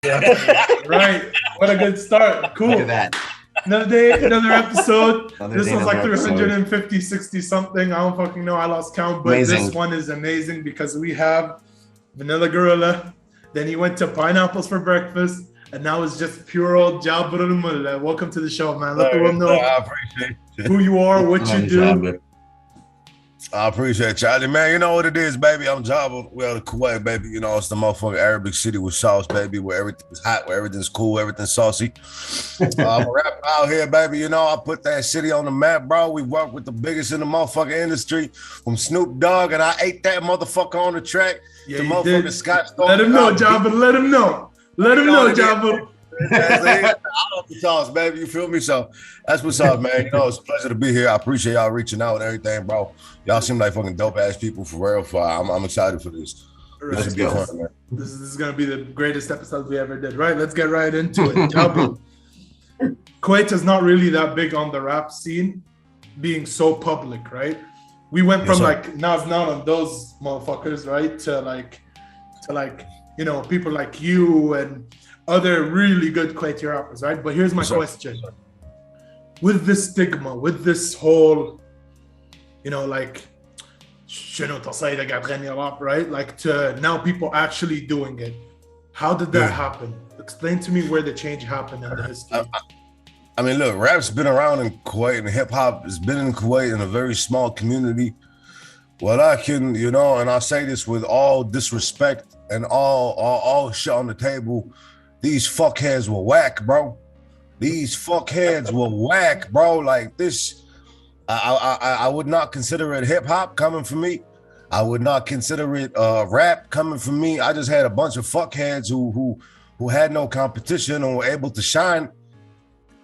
Right. What a good start. Cool. Look at that. Another day, another episode. Another This day, one's like another episode. 350, 60 something. I don't fucking know. I lost count. But Amazing. this one is amazing because we have vanilla gorilla. Then he went to pineapples for breakfast. And now it's just pure old Jabr Mulla. Welcome to the show, man. Let the world know I appreciate it. who you are, what you do. I appreciate it, Charlie, man. You know what it is, baby. I'm Jabba. We're out of Kuwait, baby. You know, it's the motherfucking Arabic city with sauce, baby, where everything's hot, where everything's cool, everything's saucy. I'm a rapper out here, baby. You know, I put that city on the map, bro. We work with the biggest in the motherfucking industry, from Snoop Dogg, and I ate that motherfucker on the track. Yeah, the you motherfucking did. Scott Storm. Let him know, Jabba. Let him know. Let him know, Jabba. I love the sauce, baby. You feel me? So that's what's up, man. You know, it's a pleasure to be here. I appreciate y'all reaching out and everything, bro. Y'all seem like fucking dope ass people for real. I'm excited for this. Right. This should be fun, man. This is gonna be the greatest episode we ever did. Right, let's get right into it. Jabba. Kuwait is not really that big on the rap scene, being so public, right? We went from like Nas and those motherfuckers, right, to like you know, people like you and other really good Kuwaiti rappers, right? But here's my question. With this stigma, with this whole, you know, like, rap, right? Like, to now people actually doing it. How did that happen? Explain to me where the change happened in the history. I mean, look, rap's been around in Kuwait, and hip hop has been in Kuwait in a very small community. Well, I can, you know, and I say this with all disrespect and all shit on the table. These fuckheads were whack, bro. These fuckheads were whack, bro. Like this, I would not consider it hip hop coming from me. I would not consider it rap coming from me. I just had a bunch of fuckheads who had no competition and were able to shine.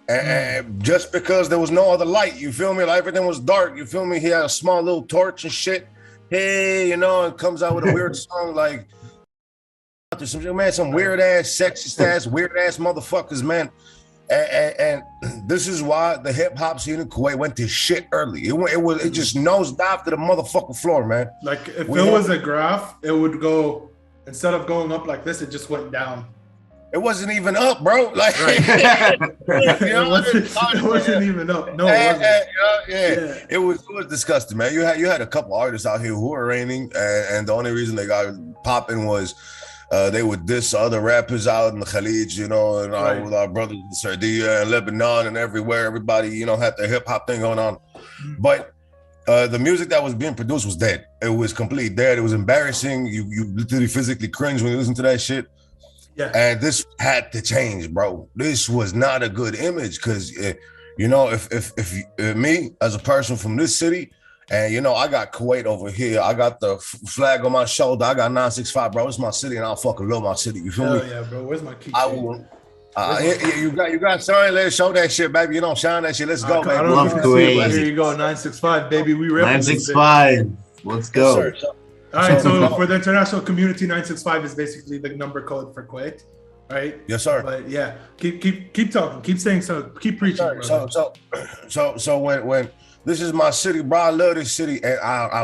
And just because there was no other light, you feel me? Like everything was dark, you feel me? He had a small little torch and shit. Hey, you know, and comes out with a weird song like. Some weird ass, sexist ass, weird ass motherfuckers, man. And this is why the hip hop scene in Kuwait went to shit early. It just nosedived to the motherfucking floor, man. Like if it was a graph, it would go, instead of going up like this, it just went down. It wasn't even up, bro. Like right. it wasn't even up. No, it wasn't. It was disgusting, man. You had a couple artists out here who were reigning, and the only reason they got popping was they would diss other rappers out in the Khalij, you know, and with our brothers in Sardinia and Lebanon and everywhere. Everybody, you know, had their hip hop thing going on. But the music that was being produced was dead. It was completely dead. It was embarrassing. You literally physically cringe when you listen to that shit. Yeah. And this had to change, bro. This was not a good image because, you know, if me as a person from this city, and, you know, I got Kuwait over here. I got the flag on my shoulder. I got 965, bro. It's my city, and I fucking love my city. You feel me? Oh, yeah, bro. Where's my key? I will. You got sorry. Let's show that shit, baby. You know, shine that shit. Let's go, baby. I love Kuwait. Here you go, 965, baby. We rep 965. Let's go. Yes, sir. All right, so for the international community, 965 is basically the number code for Kuwait, right? Yes, sir. But yeah, keep talking, keep saying so, keep preaching. So when this is my city, bro. I love this city, and I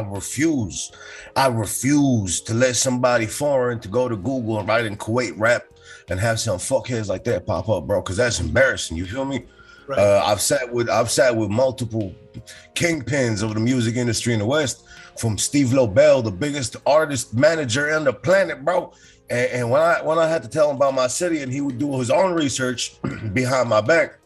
refuse to let somebody foreign to go to Google and write in Kuwait rap and have some fuckheads like that pop up, bro. Because that's embarrassing. You feel me? Right. I've sat with multiple kingpins of the music industry in the West, from Steve Lobel, the biggest artist manager on the planet, bro. And when I had to tell him about my city, and he would do his own research behind my back,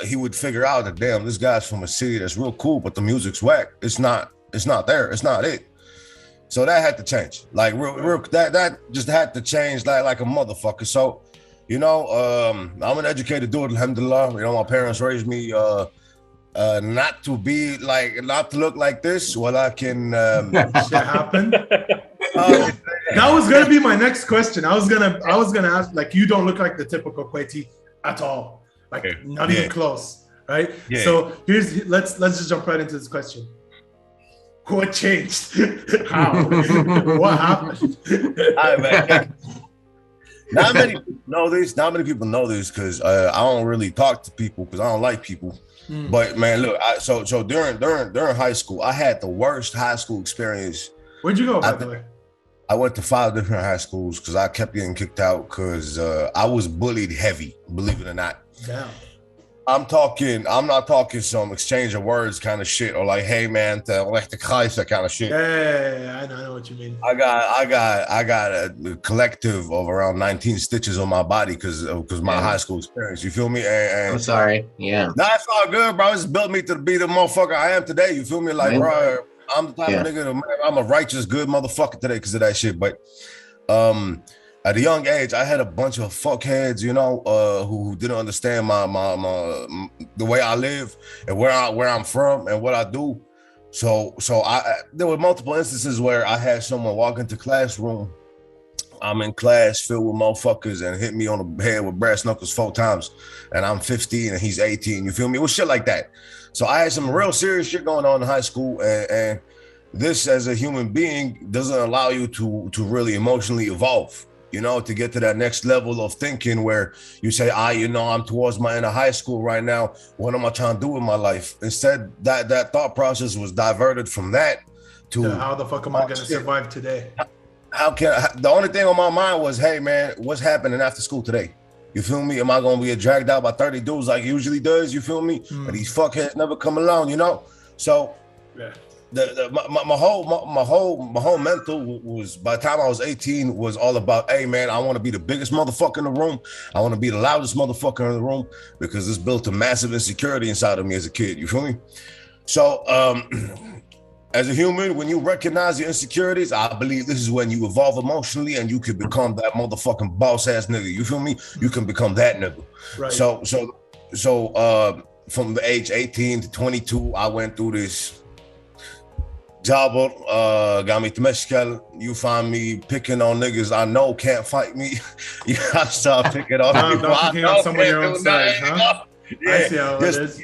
he would figure out that, damn, this guy's from a city that's real cool, but the music's whack. It's not there. It's not it. So that had to change. Like that just had to change like a motherfucker. So, you know, I'm an educated dude, alhamdulillah. You know, my parents raised me not to look like this. Well, I can shit happened. That was gonna be my next question. I was gonna ask, like, you don't look like the typical Kuwaiti at all. Like, not even close, right? Yeah. So let's just jump right into this question. What changed? How? What happened? All right, man. Not many people know this because I don't really talk to people because I don't like people. But man, look, so during high school, I had the worst high school experience. Where'd you go, by the way? I went to 5 different high schools because I kept getting kicked out because I was bullied heavy, believe it or not. Damn. I'm not talking some exchange of words kind of shit or like, hey man, that kind of shit. Yeah, I know what you mean. I got a collective of around 19 stitches on my body because my high school experience. You feel me? And I'm sorry. Yeah. nah, it's all good, bro. It's built me to be the motherfucker I am today. You feel me? Like, bro, I'm the type of nigga. I'm a righteous, good motherfucker today because of that shit. But at a young age, I had a bunch of fuckheads, you know, who didn't understand my the way I live and where I'm from and what I do. So there were multiple instances where I had someone walk into classroom. I'm in class filled with motherfuckers and hit me on the head with brass knuckles 4 times, and I'm 15 and he's 18. You feel me? It was shit like that. So I had some real serious shit going on in high school, and this as a human being doesn't allow you to really emotionally evolve, you know, to get to that next level of thinking where you say, I'm towards my end of high school right now. What am I trying to do with my life? Instead, that thought process was diverted from that to how the fuck am I going to survive today? The only thing on my mind was, hey man, what's happening after school today? You feel me? Am I going to be dragged out by 30 dudes like it usually does? You feel me? And these fuckheads never come along, you know? So yeah. My whole mental was, by the time I was 18, was all about, hey man, I want to be the biggest motherfucker in the room. I want to be the loudest motherfucker in the room, because this built a massive insecurity inside of me as a kid. You feel me? So as a human, when you recognize your insecurities, I believe this is when you evolve emotionally and you can become that motherfucking boss ass nigga. You feel me? You can become that nigga. Right. So from the age 18 to 22, I went through this. Jabber, you find me picking on niggas I know can't fight me. I start picking on people I know someone your own side, huh? Yeah, I see how it is.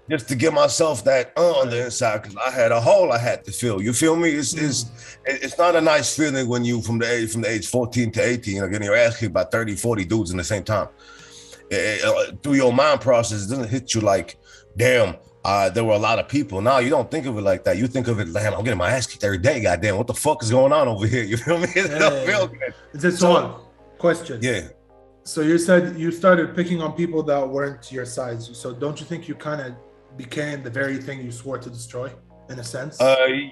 Just to get myself that on the inside, because I had a hole I had to fill. You feel me? It's not a nice feeling when you from the age 14 to 18, you know, getting your ass kicked by 30, 40 dudes in the same time. Through your mind process, it doesn't hit you like, damn. There were a lot of people. Now you don't think of it like that. You think of it, damn, I'm getting my ass kicked every day. Goddamn, what the fuck is going on over here? You feel me? It don't feel good. It's one question. Yeah. So you said you started picking on people that weren't your size. So don't you think you kind of became the very thing you swore to destroy, in a sense?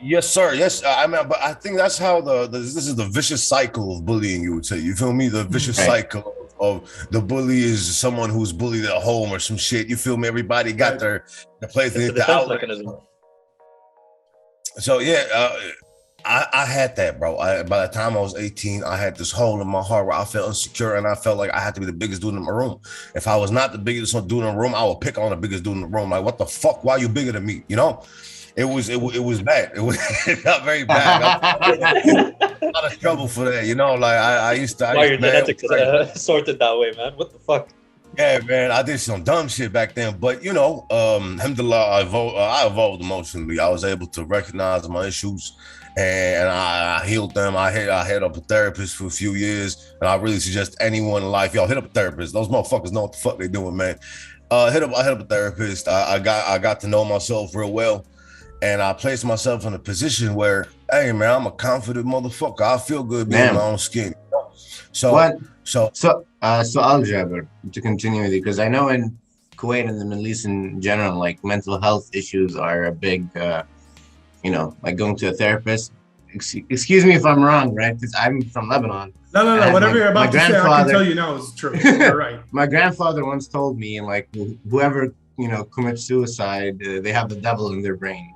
Yes, sir. Yes, I mean, but I think that's how this is the vicious cycle of bullying. You would say. You feel me? The vicious cycle of the bully is someone who's bullied at home or some shit. You feel me? Everybody got their place in the outlet. Mechanism. So yeah, I had that, bro. By the time I was 18, I had this hole in my heart where I felt insecure and I felt like I had to be the biggest dude in my room. If I was not the biggest dude in the room, I would pick on the biggest dude in the room. Like, what the fuck? Why are you bigger than me? You know? It was bad. It was not very bad. A lot of trouble for that, you know. Like I used to. Why your genetics sorted that way, man? What the fuck? Yeah, man. I did some dumb shit back then, but you know, alhamdulillah, I evolved emotionally. I was able to recognize my issues, and I healed them. I hit up a therapist for a few years, and I really suggest anyone in life, y'all hit up a therapist. Those motherfuckers know what the fuck they doing, man. I hit up a therapist. I got to know myself real well. And I placed myself in a position where, hey man, I'm a confident motherfucker. I feel good being in my own skin. So Al-Jaber, to continue with you, because I know in Kuwait and the Middle East in general, like mental health issues are a big, like going to a therapist. Excuse me if I'm wrong, right? Because I'm from Lebanon. No. Whatever you're about to say, I can tell you now is true. You're right. My grandfather once told me, like, whoever commits suicide, they have the devil in their brain.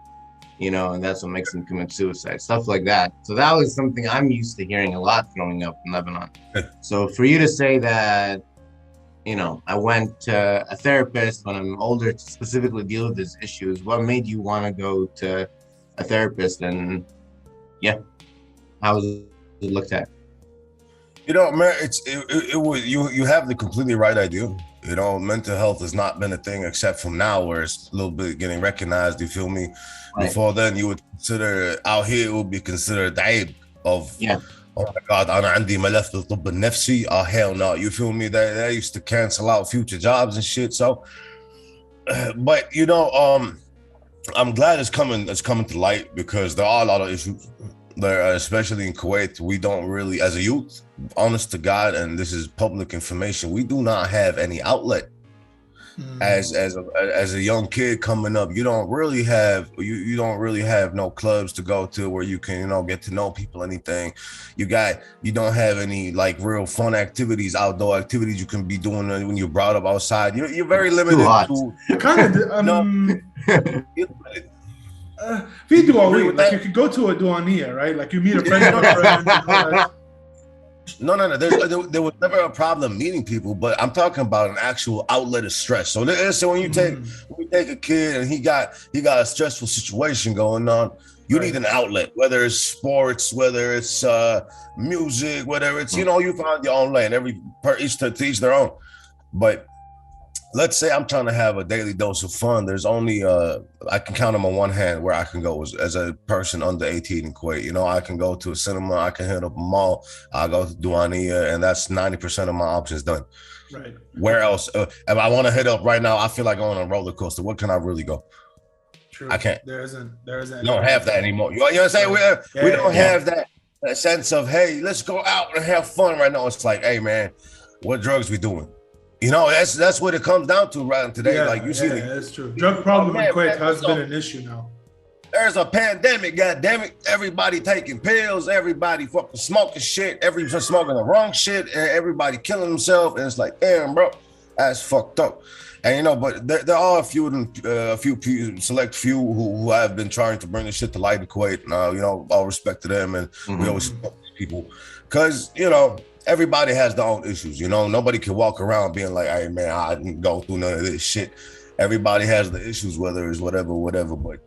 And that's what makes them commit suicide, stuff like that. So that was something I'm used to hearing a lot growing up in Lebanon. So for you to say that, I went to a therapist when I'm older to specifically deal with these issues, what made you want to go to a therapist? And how was it looked at? Man, it was you have the completely right idea. Mental health has not been a thing except from now, where it's a little bit getting recognized. You feel me? Right. Before then, you would consider out here, it would be considered aib of, oh my God, أنا عندي ملف بالطب النفسي. Oh hell no, you feel me? They used to cancel out future jobs and shit. So, but I'm glad it's coming to light, because there are a lot of issues. there, especially in Kuwait, we don't really, as a youth, honest to God, and this is public information, we do not have any outlet. As a young kid coming up, you don't really have no clubs to go to where you can, get to know people, anything. You don't have any like real fun activities, outdoor activities you can be doing when you're brought up outside. You're very limited to kind of like you could go to a duania, right? Like you meet a friend of a friend and all that. No. There was never a problem meeting people, but I'm talking about an actual outlet of stress. So when you take a kid and he got a stressful situation going on, you need an outlet, whether it's sports, whether it's music, whether it's you find your own lane. Each to each their own. But let's say I'm trying to have a daily dose of fun. There's only I can count them on one hand where I can go as a person under 18 in Kuwait. I can go to a cinema, I can hit up a mall, I go to Duania, and that's 90% of my options done. Right. Where else? If I want to hit up right now, I feel like going on a roller coaster. What can I really go? True. I can't. There isn't. We don't have that anymore. You know what I'm saying? We don't have that sense of, hey, let's go out and have fun right now. It's like, hey man, what drugs we doing? That's what it comes down to right today. That's true. Drug problem in Kuwait has been an issue now. There's a pandemic, goddammit. Everybody taking pills, everybody fucking smoking shit, everybody smoking the wrong shit, and everybody killing themselves. And it's like, damn, bro, that's fucked up. And but there are a select few who have been trying to bring this shit to light in Kuwait. All respect to them, and we always support these people because everybody has their own issues. Nobody can walk around being like, hey man, I didn't go through none of this shit. Everybody has the issues, whether it's whatever. But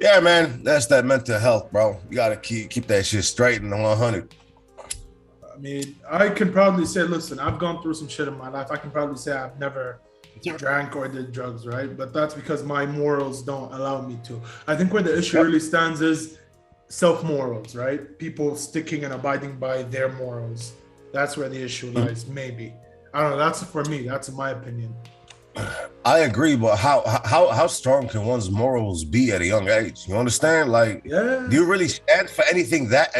yeah, man, that's that mental health, bro. You gotta keep that shit straight and 100. I mean, I can proudly say, listen, I've gone through some shit in my life. I can proudly say I've never drank or did drugs, right? But that's because my morals don't allow me to. I think where the issue really stands is self-morals, right? People sticking and abiding by their morals. That's where the issue lies, maybe. I don't know. That's for me. That's my opinion. I agree, but how strong can one's morals be at a young age? You understand? Like, do you really stand for anything that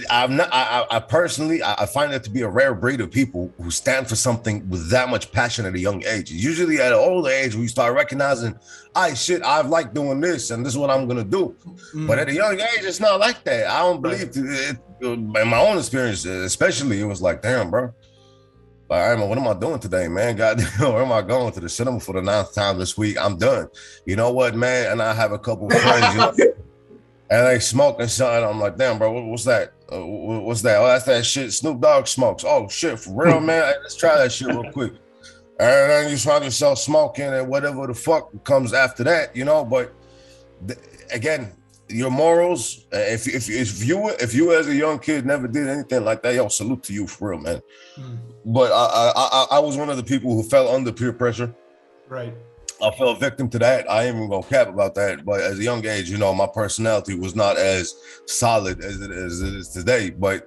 I personally find it to be a rare breed of people who stand for something with that much passion at a young age. Usually at an older age, we start recognizing, I've liked doing this and this is what I'm gonna do. But at a young age, it's not like that. I don't believe it. In my own experience, especially, it was like, damn, bro. Like, what am I doing today, man? God, where am I going? To the cinema for the 9th time this week? I'm done. You know what, man? And I have a couple of friends, and they smoking something. I'm like, damn, bro, what's that? What's that? Oh, that's that shit Snoop Dogg smokes. Oh, shit, for real, man? Hey, let's try that shit real quick. And then you find yourself smoking and whatever the fuck comes after that, But again, your morals. If you as a young kid never did anything like that, yo, salute to you for real, man. But I was one of the people who fell under peer pressure. Right. I fell victim to that. I ain't even gonna cap about that. But at a young age, my personality was not as solid as it is today. But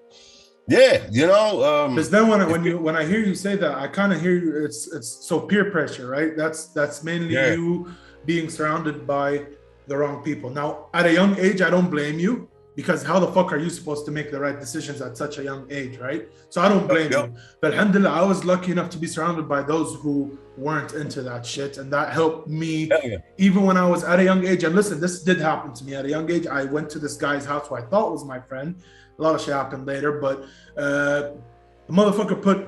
yeah, because then when I hear you say that, I kind of hear you. It's so peer pressure, right? That's mainly you being surrounded by the wrong people. Now, at a young age, I don't blame you, because how the fuck are you supposed to make the right decisions at such a young age, right? So I don't blame you. But alhamdulillah, I was lucky enough to be surrounded by those who weren't into that shit, and that helped me even when I was at a young age. And listen, this did happen to me at a young age. I went to this guy's house who I thought was my friend. A lot of shit happened later, but the motherfucker put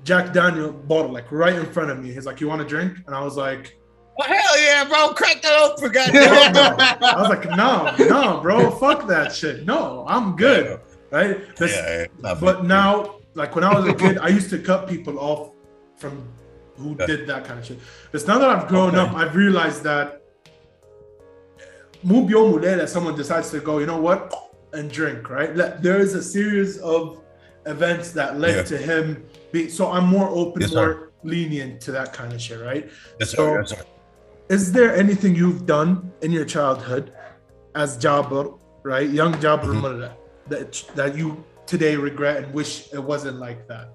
Jack Daniel bottle like right in front of me. He's like, "You want a drink?" And I was like, "Oh, hell yeah, bro, crack that open, goddamn." I was like, no, bro, fuck that shit. No, I'm good, right? But now, like when I was a kid, I used to cut people off from who did that kind of shit. But now that I've grown up, I've realized that someone decides to go, you know what, and drink, right? There is a series of events that led to him being, so I'm more open, more lenient to that kind of shit, right? Yes, sir. Is there anything you've done in your childhood as Jabir, right, young Jabir Mulla, that you today regret and wish it wasn't like that?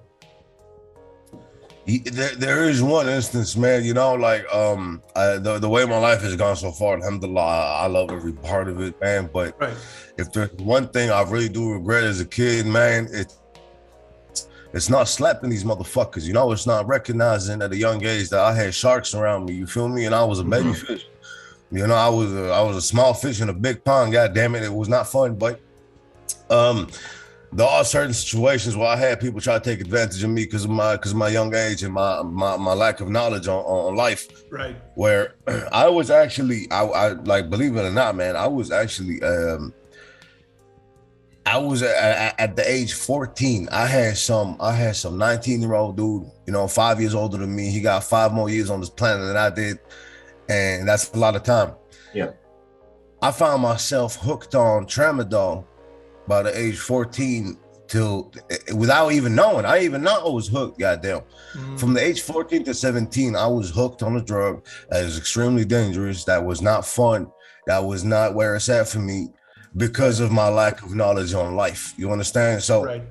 There is one instance, man, like the way my life has gone so far, alhamdulillah, I love every part of it, man. But Right. if there's one thing I really do regret as a kid, man, it's not slapping these motherfuckers, it's not recognizing at a young age that I had sharks around me, you feel me? And I was a baby fish. I was a small fish in a big pond, god damn it. It was not fun, but there are certain situations where I had people try to take advantage of me because of my young age and my lack of knowledge on life. Right. Where I was actually, I like, believe it or not, man, I was actually, I was at the age 14. I had some 19-year-old dude, 5 years older than me. He got 5 more years on this planet than I did, and that's a lot of time. Yeah. I found myself hooked on tramadol by the age 14 till without even knowing. I even know I was hooked, goddamn. From the age 14 to 17, I was hooked on a drug that is extremely dangerous, that was not fun, that was not where it's at for me because of my lack of knowledge on life. You understand? So right.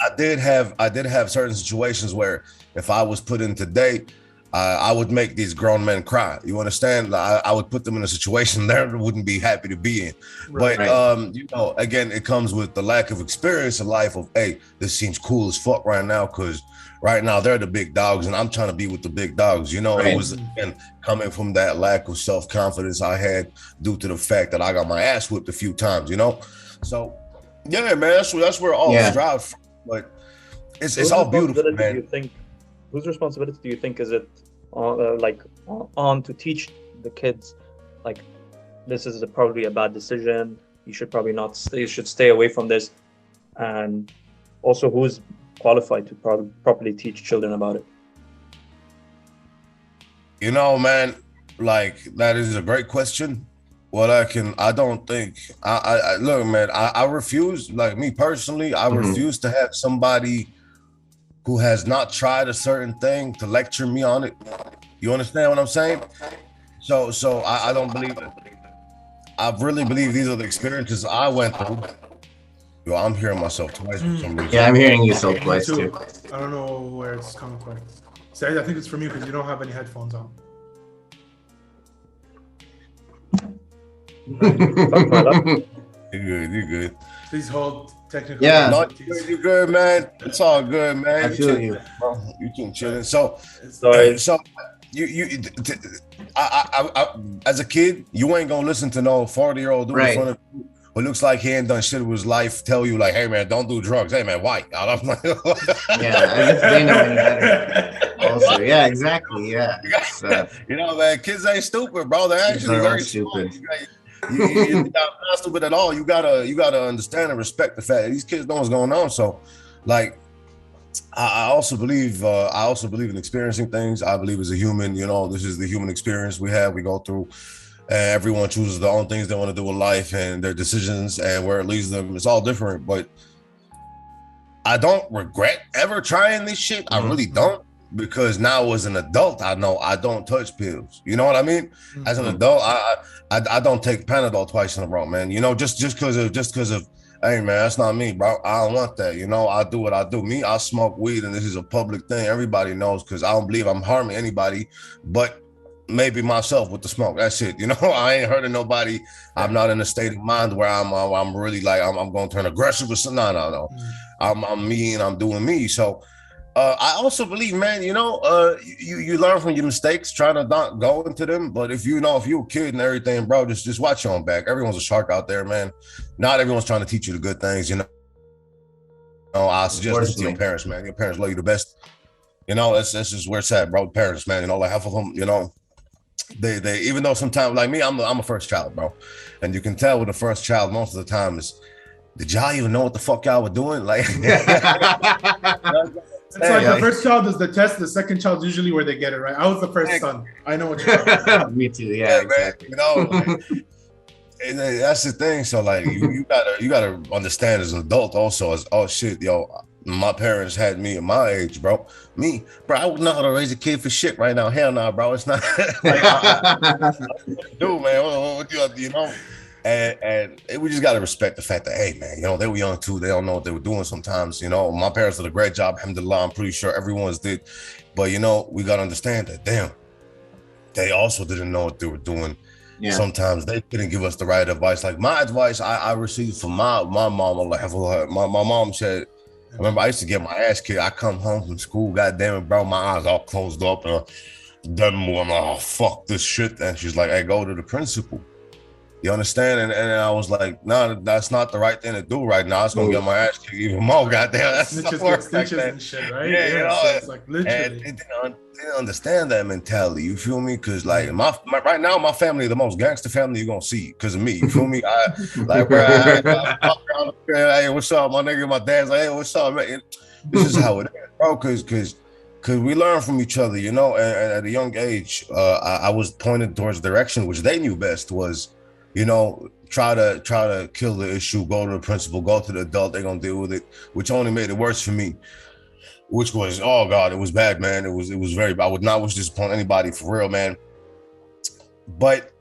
I did have certain situations where if I was put in today, I would make these grown men cry. You understand? I would put them in a situation they wouldn't be happy to be in. Right. But again, it comes with the lack of experience in life of, hey, this seems cool as fuck right now because right now they're the big dogs and I'm trying to be with the big dogs. Right. It was again coming from that lack of self-confidence I had due to the fact that I got my ass whipped a few times. So yeah, man, that's where all strive from. But it's all beautiful, man. Whose responsibility do you think is it on to teach the kids, like, this is probably a bad decision, you should probably not, you should stay away from this, and also who's qualified to properly teach children about it? Man, like, that is a great question. I don't think, look, man, I refuse, like, me personally, I refuse to have somebody who has not tried a certain thing to lecture me on it. You understand what I'm saying? So I don't believe it. I really believe these are the experiences I went through. Yo, I'm hearing myself twice for some reason. Yeah, I'm hearing yourself twice too. I don't know where it's coming from. Say, I think it's from you because you don't have any headphones on. You're good. Please hold technical. Yeah. No, you're good, man. It's all good, man. I feel you. You can chilling. So you as a kid, you ain't gonna listen to no 40-year-old dude in front of you who looks like he ain't done shit with his life tell you, like, hey man, don't do drugs. Hey man, why? Yeah, I guess they know any better. Also, yeah, exactly. Yeah. Man, kids ain't stupid, bro. They're actually very stupid. You're not stupid at all. You gotta understand and respect the fact that these kids know what's going on. So, like, I also believe in experiencing things. I believe as a human, this is the human experience we go through. Everyone chooses their own things they want to do in life and their decisions and where it leads them. It's all different, but I don't regret ever trying this shit. I really don't, because now as an adult, I know I don't touch pills. You know what I mean? As an adult, I don't take Panadol twice in a row, man. Just because of, hey man, that's not me, bro. I don't want that. I do what I do. Me, I smoke weed, and this is a public thing. Everybody knows, because I don't believe I'm harming anybody, but maybe myself with the smoke. That's it. I ain't hurting nobody. I'm not in a state of mind where I'm really like I'm going to turn aggressive or something. No. I'm me and I'm doing me. So I also believe, man, you learn from your mistakes, try to not go into them. But if you're a kid and everything, bro, just watch your own back. Everyone's a shark out there, man. Not everyone's trying to teach you the good things, I suggest listen to your parents, man. Your parents love you the best. That's just where it's at, bro. Parents, man, like half of them, they even though sometimes, like me, I'm a first child, bro. And you can tell with the first child most of the time is, did y'all even know what the fuck y'all were doing? Like, it's like the first child is the test. The second child is usually where they get it right. I was the first son. I know what you're talking about. Me too. Yeah, exactly. Man, and that's the thing. So like, you gotta understand as an adult also, as, oh shit, my parents had me at my age, bro. I wouldn't know how to raise a kid for shit right now. Hell no, bro. It's not. Like, dude, man. What And we just got to respect the fact that, hey, man, you know, they were young too. They don't know what they were doing sometimes. You know, my parents did a great job. Alhamdulillah, I'm pretty sure everyone's did. But, you know, we got to understand that, damn, they also didn't know what they were doing. Yeah. Sometimes they couldn't give us the right advice. Like my advice I received from my mom, my mom said, I remember I used to get my ass kicked. I come home from school, goddamn it, bro, my eyes all closed up and done more. I'm like, oh, fuck this shit. And she's like, hey, go to the principal. You understand? And I was like, no, that's not the right thing to do right now. It's gonna get my ass kicked even more. Goddamn, that's snitches and shit, right? Yeah, you know, so it's like literally. And they didn't understand that mentality. You feel me? Because like my right now, my family, the most gangster family you're gonna see because of me. You feel me? I like, bro, I hey, what's up, my nigga? My dad's like, hey, what's up, man? This is how it is, bro. Because we learn from each other, you know. And at a young age, I was pointed towards direction which they knew best was, you know, try to kill the issue, go to the principal, go to the adult, they're gonna deal with it, which only made it worse for me, which was, oh God, it was bad, man. It was very bad. I would not wish this upon anybody, for real, man. But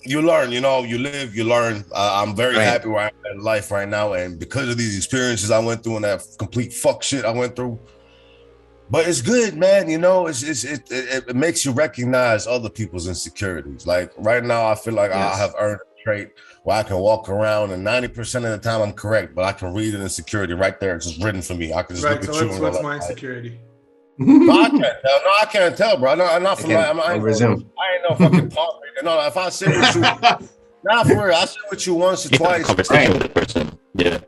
you learn, you know, you live, you learn. I'm very happy where I'm at in life right now, and because of these experiences I went through and that complete fuck shit I went through. But it's good, man. You know, it makes you recognize other people's insecurities. Like right now, I feel like I have earned a trait where I can walk around and 90% of the time I'm correct, but I can read an insecurity right there. It's just written for me. I can just look at you. What's my insecurity? No, I can't tell. No, I can't tell, bro. I'm not from like, I ain't no fucking punk. No, if I sit with you, nah, for real, I sit with you once or twice. Conversation with the person. Yeah.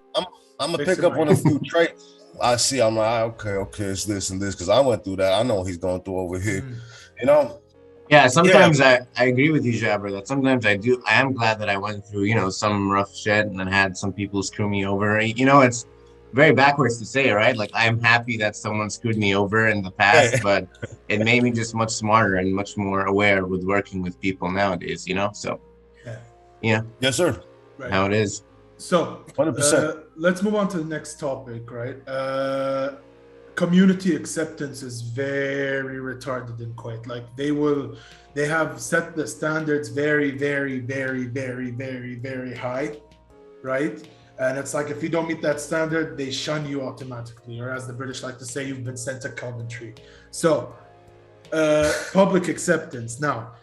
I'm gonna pick up on a few traits. I see, I'm like, okay, it's this and this, because I went through that. I know what he's going through over here, you know? Yeah, sometimes I agree with you, Jabber, that sometimes I am glad that I went through, you know, some rough shit and then had some people screw me over. You know, it's very backwards to say, right? Like, I'm happy that someone screwed me over in the past, but it made me just much smarter and much more aware with working with people nowadays, you know? So, yeah. Yes, sir. Right. How it is. So, 100%. Let's move on to the next topic, right? Community acceptance is very retarded in Kuwait. Like they have set the standards very, very, very, very, very, very high, right? And it's like if you don't meet that standard, they shun you automatically, or as the British like to say, you've been sent to Coventry. So, public acceptance. Now,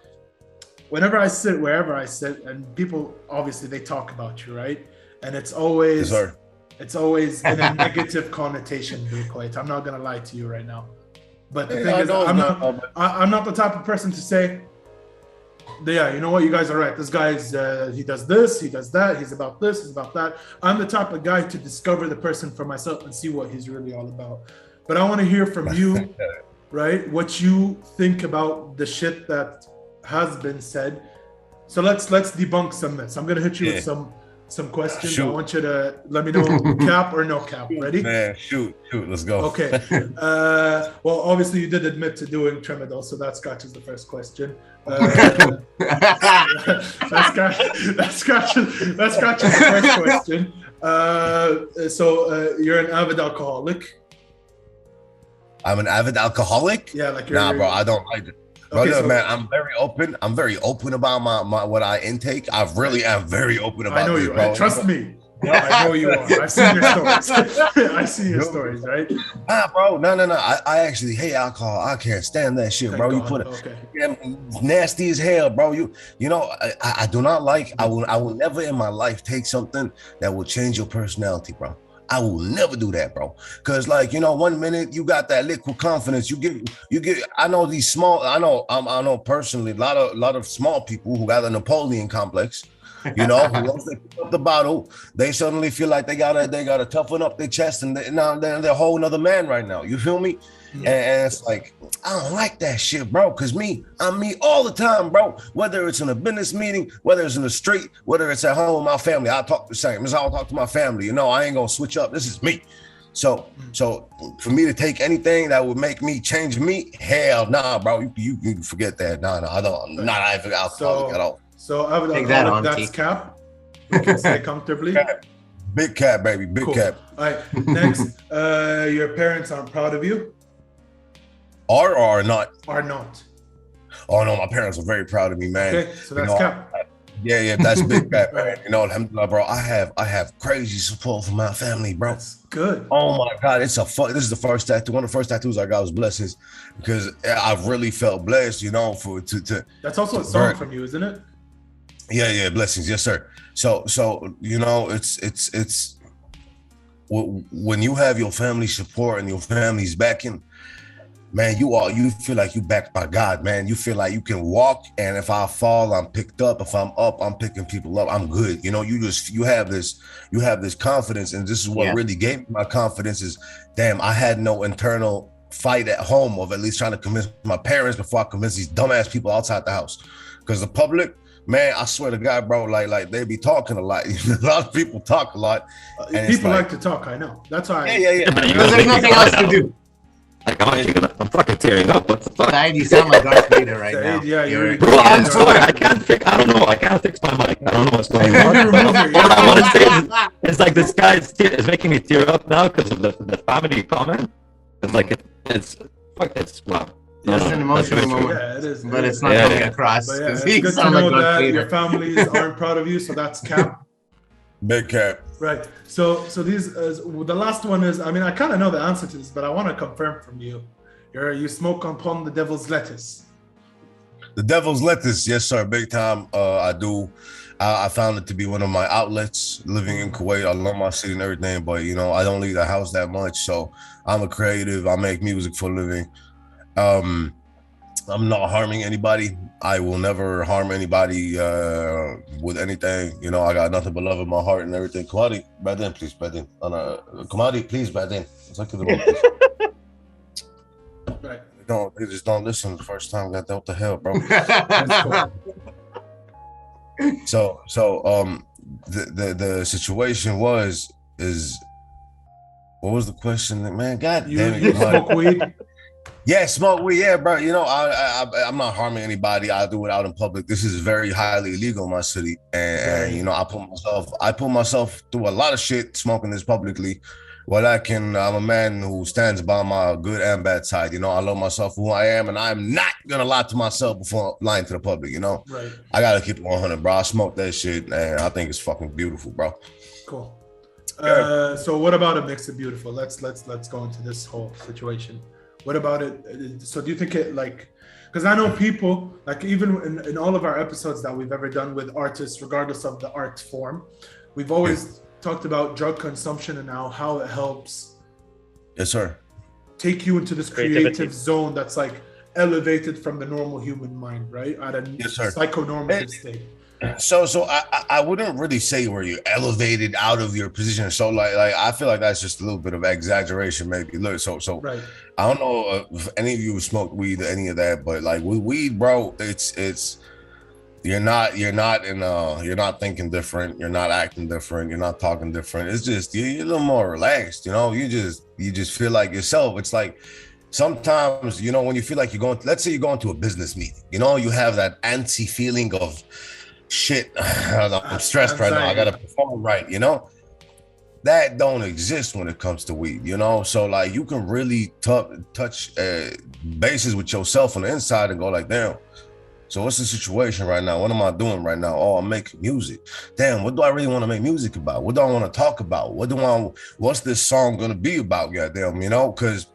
whenever I sit, wherever I sit, and people obviously they talk about you, right? And it's always in a negative connotation. Kuwait. I'm not gonna lie to you right now, but the thing is, I'm not the type of person to say, yeah, you know what, you guys are right. This guy's he does this, he does that, he's about this, he's about that. I'm the type of guy to discover the person for myself and see what he's really all about. But I want to hear from you, right? What you think about the shit that has been said. So let's debunk some myths. I'm gonna hit you with some questions. Shoot. I want you to let me know cap or no cap. Ready? Man, shoot, let's go. Okay. Well, obviously you did admit to doing tramadol, so that scratches the first question. That scratches the first question. So you're an avid alcoholic. I'm an avid alcoholic? Yeah, like nah, bro, I don't like it. Brother, okay, so, man, I'm very open. I'm very open about my what I intake. I really am very open about. I know this, you. bro. Trust me. I know you are. I've seen your stories. I see your stories, right? Nah, bro. No. I actually hate alcohol. I can't stand that shit, bro. Thank you God. put it nasty as hell, bro. You know, I do not like. I will never in my life take something that will change your personality, bro. I will never do that, bro. Cause like, you know, 1 minute you got that liquid confidence. You get. I know these small. I know personally a lot of small people who got a Napoleon complex. You know, once they pick up the bottle, they suddenly feel like they gotta toughen up their chest, and now they're a whole nother man right now. You feel me? And it's like, I don't like that shit, bro. Cause I'm me all the time, bro. Whether it's in a business meeting, whether it's in the street, whether it's at home with my family, I talk the same. This is how I talk to my family. You know, I ain't gonna switch up. This is me. So for me to take anything that would make me change me, hell nah, bro. You forget that. Nah, I don't. I'm not an alcoholic at all. So I would alcoholic, that's cap. You can say comfortably. Big cap, baby. Big cap. All right. Next, your parents aren't proud of you. Are or are not? Are not. Oh no, my parents are very proud of me, man. Okay, so that's cap. Yeah, that's big cap, man. Right. You know, alhamdulillah, bro. I have crazy support from my family, bro. That's good. Oh my God, this is the first tattoo. One of the first tattoos I got was blessings, because I've really felt blessed, you know, to That's also a to song burn. from you, isn't it? Yeah, blessings, yes, sir. So you know, it's when you have your family support and your family's backing, man, you feel like you backed by God, man. You feel like you can walk, and if I fall, I'm picked up. If I'm up, I'm picking people up. I'm good. You know, you have this confidence, and this is what really gave me my confidence is, damn, I had no internal fight at home of at least trying to convince my parents before I convinced these dumbass people outside the house. Because the public, man, I swear to God, bro, like they be talking a lot. A lot of people talk a lot. And People like to talk, I know. That's why. Yeah. Because there's nothing else to do. Like, I'm fucking tearing up. What the fuck? Saeed, you sound like Darth Vader right now. Saeed, yeah, you're- Bro, I'm sorry. I can't fix my mic. I don't know what's going on. Remove it, All I want to say is, it's like this guy is making me tear up now because of the family comment. It's like it's wow. It's an emotional moment. Yeah, it is. But it's not coming across. But yeah, it's You good to sound know like Darth that Vader. your families aren't proud of you, so that's cap. Big cap. Right. So these the last one is, I mean, I kind of know the answer to this, but I want to confirm from you. You smoke upon the devil's lettuce. The devil's lettuce, yes, sir, big time. I do. I found it to be one of my outlets. Living in Kuwait, I love my city and everything, but you know, I don't leave the house that much. So I'm a creative. I make music for a living. I'm not harming anybody. I will never harm anybody with anything. You know, I got nothing but love in my heart and everything. Kamadi, Badin, please, Badin. Kamadi, please, Badin. It's like Right. They just don't listen the first time. What the hell, bro? So the situation is what was the question, man? God damn it! You smoke weed? Yeah, smoke weed. Yeah, bro. You know, I'm not harming anybody. I do it out in public. This is very highly illegal in my city, and you know, I put myself through a lot of shit smoking this publicly. Well, I'm a man who stands by my good and bad side. You know, I love myself for who I am, and I'm not gonna lie to myself before lying to the public. You know, Right. I gotta keep it 100, bro. I smoke that shit, and I think it's fucking beautiful, bro. Cool. So what about it makes it beautiful? Let's go into this whole situation. What about it? So do you think it, like, because I know people, like, even in all of our episodes that we've ever done with artists, regardless of the art form, we've always talked about drug consumption and how it helps. Yes, sir. Take you into this creative zone that's like elevated from the normal human mind, right? At a psychonormative state. So I wouldn't really say where you're elevated out of your position. So like I feel like that's just a little bit of exaggeration, maybe. Look, so right. I don't know if any of you smoke weed or any of that, but like with weed, bro, it's you're not thinking different, you're not acting different, you're not talking different. It's just you're a little more relaxed, you know. You just feel like yourself. It's like sometimes, you know, when you feel like let's say you're going to a business meeting, you know, you have that antsy feeling of shit, I'm stressed right now, I gotta perform right, you know. That don't exist when it comes to weed, you know. So like you can really touch bases with yourself on the inside and go like, damn, so what's the situation right now? What am I doing right now? Oh, I'm making music. Damn, what do I really want to make music about? What do I want to talk about? What's this song gonna be about? Goddamn, you know, because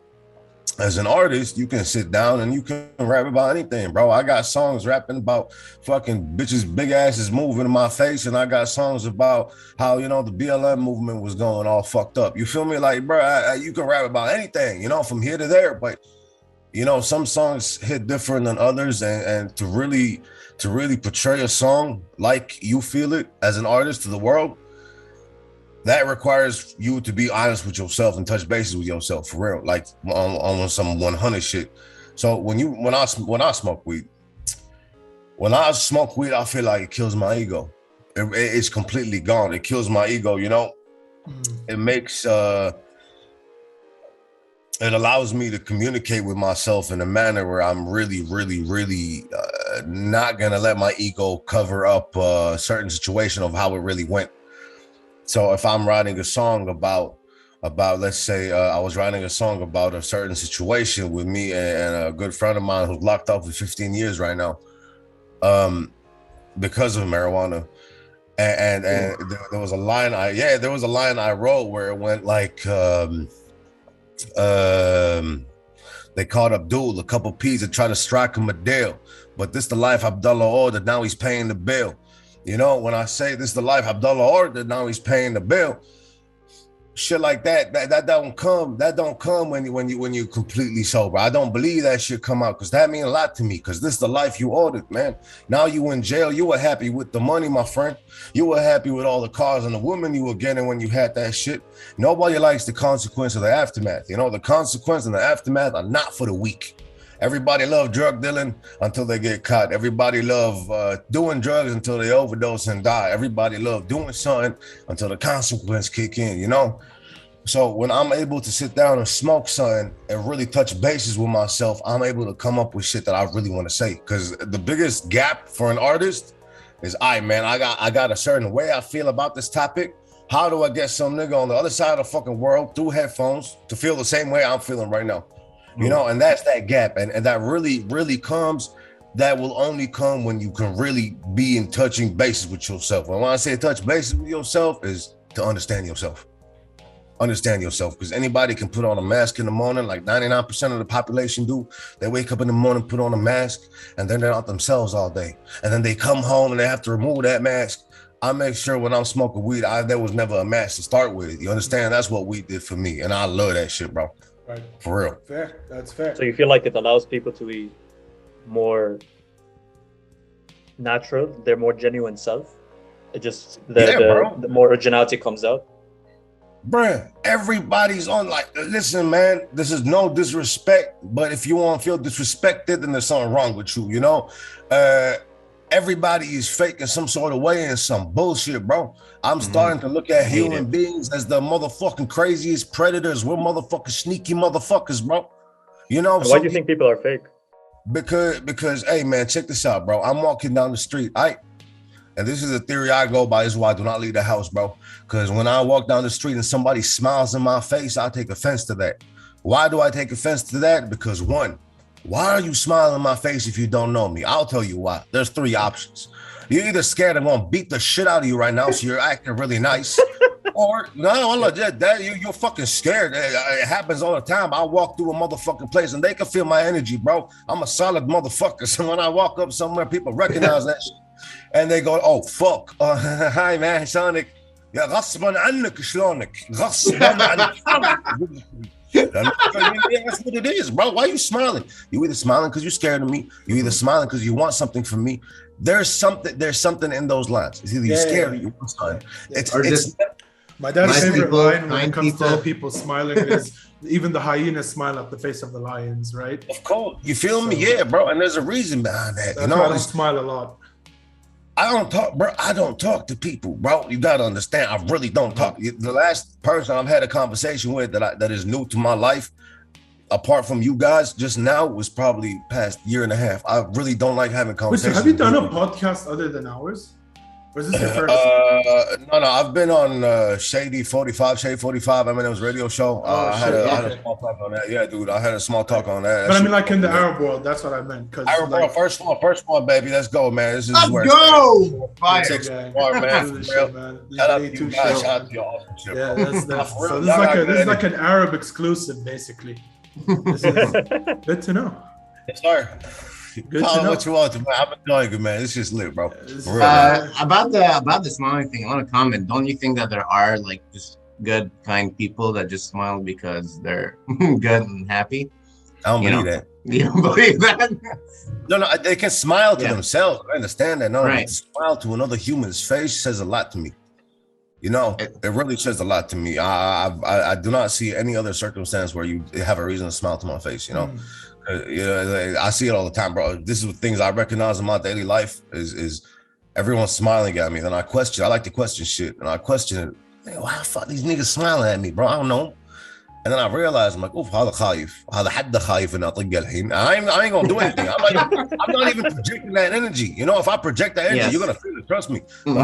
as an artist, you can sit down and you can rap about anything, bro. I got songs rapping about fucking bitches, big asses moving in my face, and I got songs about how, you know, the BLM movement was going all fucked up. You feel me? Like, bro, you can rap about anything, you know, from here to there. But, you know, some songs hit different than others, and to really portray a song like you feel it as an artist to the world, that requires you to be honest with yourself and touch bases with yourself for real, like on some 100 shit. So when I smoke weed, I feel like it kills my ego. It's completely gone. It kills my ego, you know. It makes it allows me to communicate with myself in a manner where I'm really not gonna let my ego cover up a certain situation of how it really went. So if I'm writing a song about let's say I was writing a song about a certain situation with me and a good friend of mine who's locked up for 15 years right now. because of marijuana. And there was a line I wrote where it went like they caught Abdul a couple P's and tried to strike him a deal, but this the life Abdullah ordered, now he's paying the bill. You know, when I say this the life Abdullah ordered, now he's paying the bill. Shit like that don't come when you completely sober. I don't believe that shit come out, because that mean a lot to me, because this is the life you ordered, man. Now you in jail, you were happy with the money, my friend. You were happy with all the cars and the women you were getting when you had that shit. Nobody likes the consequence of the aftermath. You know, the consequence and the aftermath are not for the weak. Everybody love drug dealing until they get caught. Everybody love doing drugs until they overdose and die. Everybody love doing something until the consequence kick in, you know? So when I'm able to sit down and smoke something and really touch bases with myself, I'm able to come up with shit that I really want to say. Because the biggest gap for an artist is, I got a certain way I feel about this topic. How do I get some nigga on the other side of the fucking world through headphones to feel the same way I'm feeling right now? You know, and that's that gap. And that really comes, that will only come when you can really be in touching bases with yourself. And when I say touch bases with yourself is to understand yourself. Understand yourself, because anybody can put on a mask in the morning, like 99% of the population do. They wake up in the morning, put on a mask, and then they're not themselves all day. And then they come home and they have to remove that mask. I make sure when I'm smoking weed, there was never a mask to start with. You understand? That's what weed did for me. And I love that shit, bro. Right. For real. Fair. That's fair. So you feel like it allows people to be more natural, their more genuine self? It just, the more originality comes out? Bruh, everybody's on, like, listen, man, this is no disrespect, but if you want to feel disrespected, then there's something wrong with you, you know? Everybody is fake in some sort of way and some bullshit, bro. I'm starting to look at human beings as the motherfucking craziest predators. We're motherfucking sneaky motherfuckers, bro. You know? Why do you think people are fake? Because, hey, man, check this out, bro. I'm walking down the street, and this is a theory I go by. This is why I do not leave the house, bro. Because when I walk down the street and somebody smiles in my face, I take offense to that. Why do I take offense to that? Because one, why are you smiling in my face if you don't know me? I'll tell you why. There's three options. You're either scared I'm gonna beat the shit out of you right now, so you're acting really nice. Or you're fucking scared. It happens all the time. I walk through a motherfucking place and they can feel my energy, bro. I'm a solid motherfucker. So when I walk up somewhere, people recognize that shit. And they go, oh, fuck. Hi, man, Sonic. يا غصبا عنك شلونك غصبا عنك. That's what it is, bro. Why are you smiling? You either smiling because you're scared of me. You either smiling because you want something from me. There's something in those lines. It's either you're scared or you want something. It's my dad's favorite line when it comes to people smiling is even the hyenas smile at the face of the lions, right? Of course. You feel me? Yeah, bro. And there's a reason behind that. That's why I smile a lot. I don't talk to people, bro. You gotta understand. I really don't talk. The last person I've had a conversation with that is new to my life, apart from you guys, just now was probably past year and a half. I really don't like having conversations. Wait, so have you done a podcast other than ours? Or is this your first? No. I've been on Shade 45, Eminem's radio show. I had a small talk on that. Yeah, dude, I had a small talk on that. But I mean, like in the Arab world, that's what I meant. Arab world, first one, baby. Let's go, man. This is where Fire. Man. Shout out to you guys. Shout out to your awesome shit, yeah, so this is like an Arab exclusive, basically. This is good to know. Yes, sir. Good to know. What you want to, man. I'm enjoying it, man. It's just lit, bro. About the smiling thing, I want to comment. Don't you think that there are like just good, kind people that just smile because they're good and happy? I don't believe that. You don't believe that? No, they can smile to themselves. I understand that. No, right. To smile to another human's face says a lot to me. You know, it really says a lot to me. I do not see any other circumstance where you have a reason to smile to my face, you know? I see it all the time, bro. This is things I recognize in my daily life is everyone smiling at me. Then I like to question shit. And I question it. Why the fuck these niggas smiling at me, bro? I don't know. And then I realize, I'm like, oof, هذا خايف. هذا حد خايف إن أطق الحين. I ain't gonna do anything. I'm not even projecting that energy. You know, if I project that energy, you're gonna feel it. Trust me. But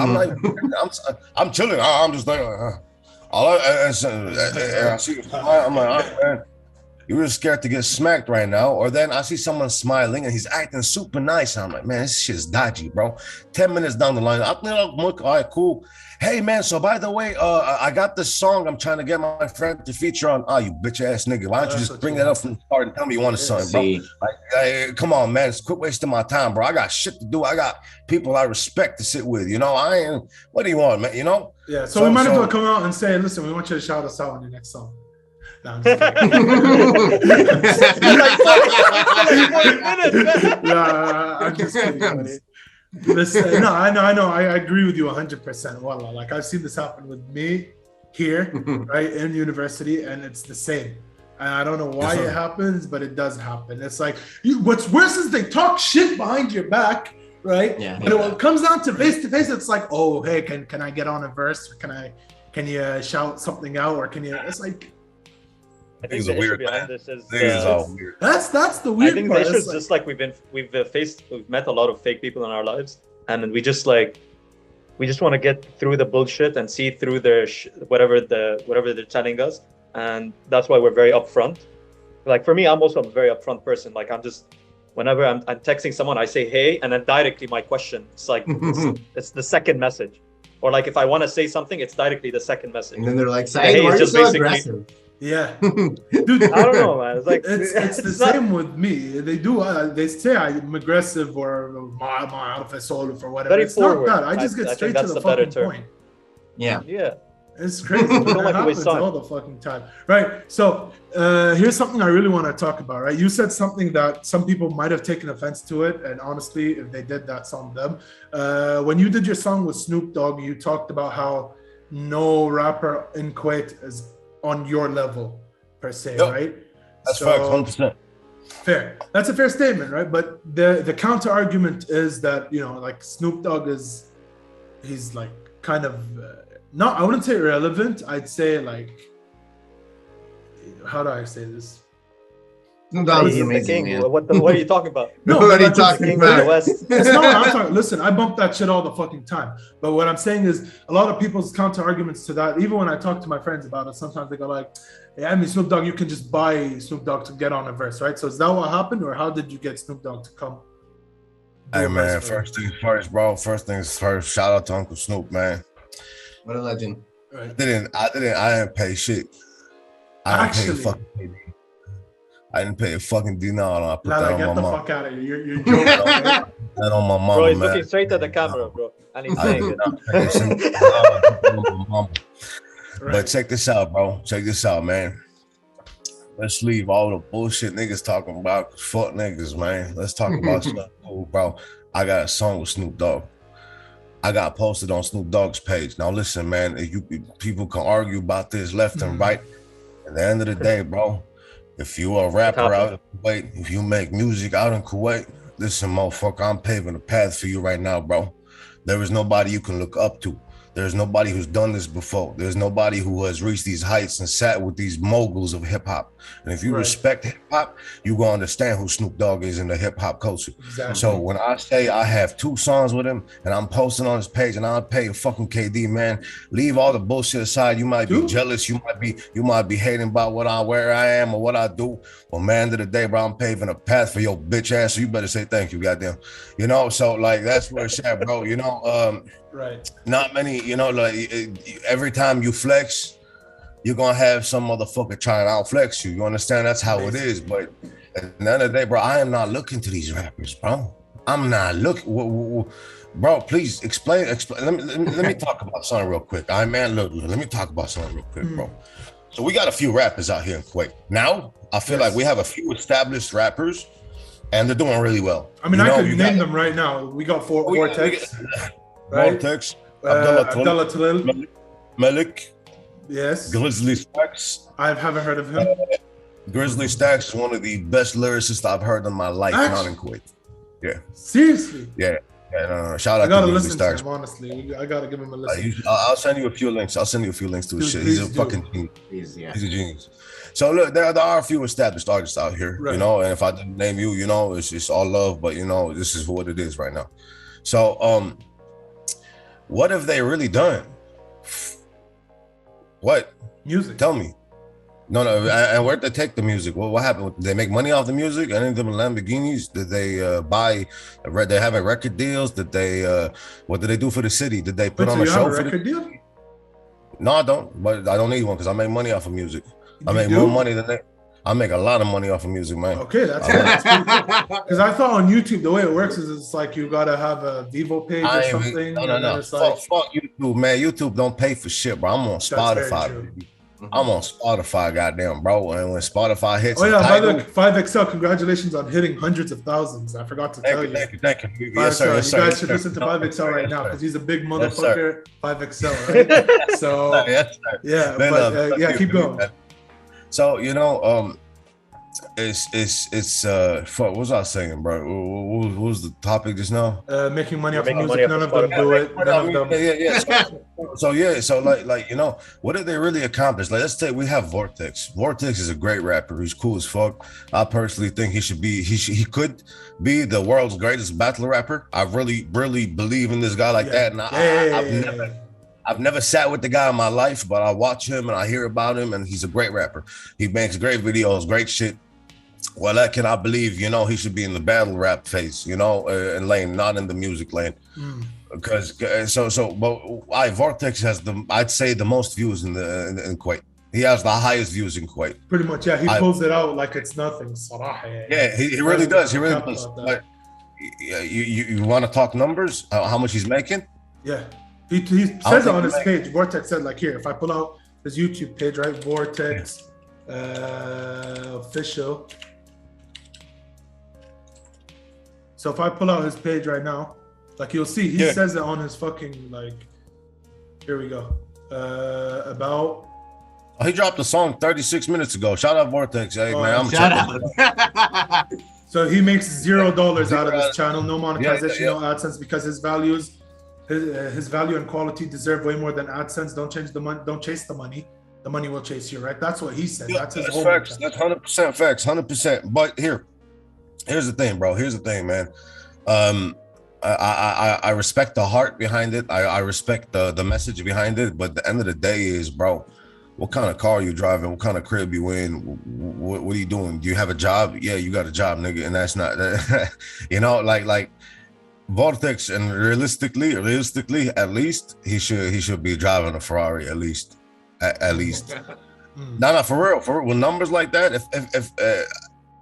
I'm chilling. I'm just like, I see you smile. I'm like, all right, man. You're really scared to get smacked right now. Or then I see someone smiling and he's acting super nice. I'm like, man, this shit's dodgy, bro. 10 minutes down the line, all right, cool. Hey, man, so by the way, I got this song I'm trying to get my friend to feature on. You bitch ass nigga. Why don't you just bring that up from the start and tell me you want something, bro? Like, come on, man. It's quit wasting my time, bro. I got shit to do. I got people I respect to sit with. You know, what do you want, man? You know? Yeah, so we might as well come out and say, listen, we want you to shout us out on your next song. No, I'm just kidding. I'm just kidding. Buddy. Listen, no, I know. I agree with you 100%. Wallah, like I've seen this happen with me here, right, in university, and it's the same. And I don't know why it happens, but it does happen. It's like, what's worse is they talk shit behind your back, right? Yeah. But when it comes down to face to face, it's like, oh, hey, can I get on a verse? Or can you shout something out? Or can you? It's like. I think the issue behind this is weird. That's the weird part. I think the issue is just like we've met a lot of fake people in our lives, and we just want to get through the bullshit and see through their whatever they're telling us, and that's why we're very upfront. Like for me, I'm also a very upfront person. Like whenever I'm texting someone, I say hey, and then directly my question. It's like it's the second message, or like if I want to say something, it's directly the second message. And then they're like, "Hey, why are you so aggressive?" Yeah, dude, I don't know, man. It's like it's the same with me. They do. They say I'm aggressive or my alpha solo or whatever. Very it's forward. Not that. I just get straight to the fucking point. Yeah. It's crazy. It happens all the fucking time. Right. So here's something I really want to talk about. Right. You said something that some people might have taken offense to it, and honestly, if they did, that's on them. When you did your song with Snoop Dogg, you talked about how no rapper in Kuwait is on your level per se, right? That's fair, 100%. Fair. That's a fair statement, right? But the counter argument is that, you know, like Snoop Dogg he's like kind of not, I wouldn't say irrelevant. I'd say like, how do I say this? He's amazing, man. What are you talking about? No, what are you talking about? It's not what I'm talking. Listen, I bump that shit all the fucking time. But what I'm saying is, a lot of people's counter arguments to that, even when I talk to my friends about it, sometimes they go like, "Yeah, I mean Snoop Dogg, you can just buy Snoop Dogg to get on a verse, right?" So is that what happened, or how did you get Snoop Dogg to come? Hey man, first things first, bro. First things first. Shout out to Uncle Snoop, man. What a legend. Right. I didn't pay shit. I didn't pay a fucking dinar. I put that on my mom. Get the fuck out of here. You're joking. That on my mom, bro, he's man. looking straight at the camera, bro. And he's saying it. But check this out, bro. Check this out, man. Let's leave all the bullshit niggas talking about. Fuck niggas, man. Let's talk about stuff cool, bro. I got a song with Snoop Dogg. I got posted on Snoop Dogg's page. Now listen, man, people can argue about this left and right. At the end of the day, bro, if you are a rapper out of Kuwait, if you make music out in Kuwait, listen, motherfucker, I'm paving a path for you right now, bro. There is nobody you can look up to. There's nobody who's done this before. There's nobody who has reached these heights and sat with these moguls of hip hop. And if you respect hip hop, you gonna understand who Snoop Dogg is in the hip hop culture. Exactly. So when I say I have 2 songs with him and I'm posting on his page and I'll pay a fucking KD, man, leave all the bullshit aside. You might be jealous. You might be hating about where I am or what I do. But man, end of the day, bro, I'm paving a path for your bitch ass. So you better say thank you, goddamn. You know, so like that's where it's at, bro. You know, right. Not many, you know, like every time you flex, you're gonna have some motherfucker trying to outflex you. You understand? That's how it is. But at the end of the day, bro, I am not looking to these rappers, bro. I'm not looking. Bro, please explain. Let me talk about something real quick. Let me talk about something real quick, bro. So we got a few rappers out here in Kuwait. Now, I feel like we have a few established rappers, and they're doing really well. I mean, I could name them right now. We got Vortex. Vortex, Abdullah Talil, Malik, yes, Grizzly Stacks. I haven't heard of him. Grizzly Stacks is one of the best lyricists I've heard in my life, not in Kuwait. Yeah. Seriously? Yeah. No. Shout out to Grizzly Stacks. To him, honestly. I gotta give him a listen. I'll send you a few links. I'll send you a few links to his shit. He's a fucking genius. He's a genius. So look, there are a few established artists out here, you know, and if I didn't name you, you know, it's just all love, but you know, this is what it is right now. So, what have they really done? What? Music. Tell me. No, no. And where'd they take the music? What happened? Did they make money off the music? Any of them Lamborghinis? Did they buy? They have record deals? Did they? What did they do for the city? Did they put Wait, on so a you show have a for record the? deal? No, I don't. But I don't need one because I make money off of music. I You make do? more money than they. I make a lot of money off of music, man. Okay, that's because I thought on YouTube the way it works is it's like you gotta have a Vivo page or something. No. It's like, Fuck YouTube, man. YouTube don't pay for shit, bro. I'm on that's very Spotify. true. I'm on Spotify, goddamn, bro. And when Spotify hits, Oh yeah, by the title, way, 5XL, congratulations on hitting hundreds of thousands. I forgot to tell you. thank you. 5XL, Yes, sir. Yes, sir. you guys Yes, should sir. listen to 5XL right now because he's a big Yes, sir. motherfucker. 5XL, right? So Yes, sir. yeah, Man, but yeah, keep going. So it's fuck. What was I saying, bro? What was the topic just now? Making money off Making music. money None off of them Spotify. do it. None of them. Yeah. So like what did they really accomplish? Like, let's say we have Vortex. Vortex is a great rapper. He's cool as fuck. I personally think he could be the world's greatest battle rapper. I really believe in this guy like that. And I've never sat with the guy in my life, but I watch him and I hear about him, and he's a great rapper. He makes great videos, great shit. Well, I cannot believe, he should be in the battle rap phase, and lane, not in the music lane. Because but Vortex has I'd say the most views in Kuwait. He has the highest views in Kuwait. Pretty much, yeah. He pulls it out like it's nothing. صراحة. Yeah, he really does. He really does. But you want to talk numbers? How much he's making? Yeah. He says it on his page. Vortex said, like, here, if I pull out his YouTube page, right? Vortex official. So if I pull out his page right now, like, you'll see, he says it on his fucking, like, here we go. About. Oh, he dropped a song 36 minutes ago. Shout out Vortex. Hey, man, I'm Shout out. So he makes $0 out of this channel, no monetization, no AdSense, because his values. His value and quality deserve way more than AdSense. Don't chase the money. The money will chase you, right? That's what he said. That's his whole facts. That's 100% facts. 100%. But here's the thing, bro. Here's the thing, man. I respect the heart behind it. I respect the message behind it. But the end of the day is, bro, what kind of car you driving? What kind of crib you in? What are you doing? Do you have a job? Yeah, you got a job, nigga. And that's not, like. Vortex, and realistically, at least he should be driving a Ferrari, at least. No, for real. With numbers like that,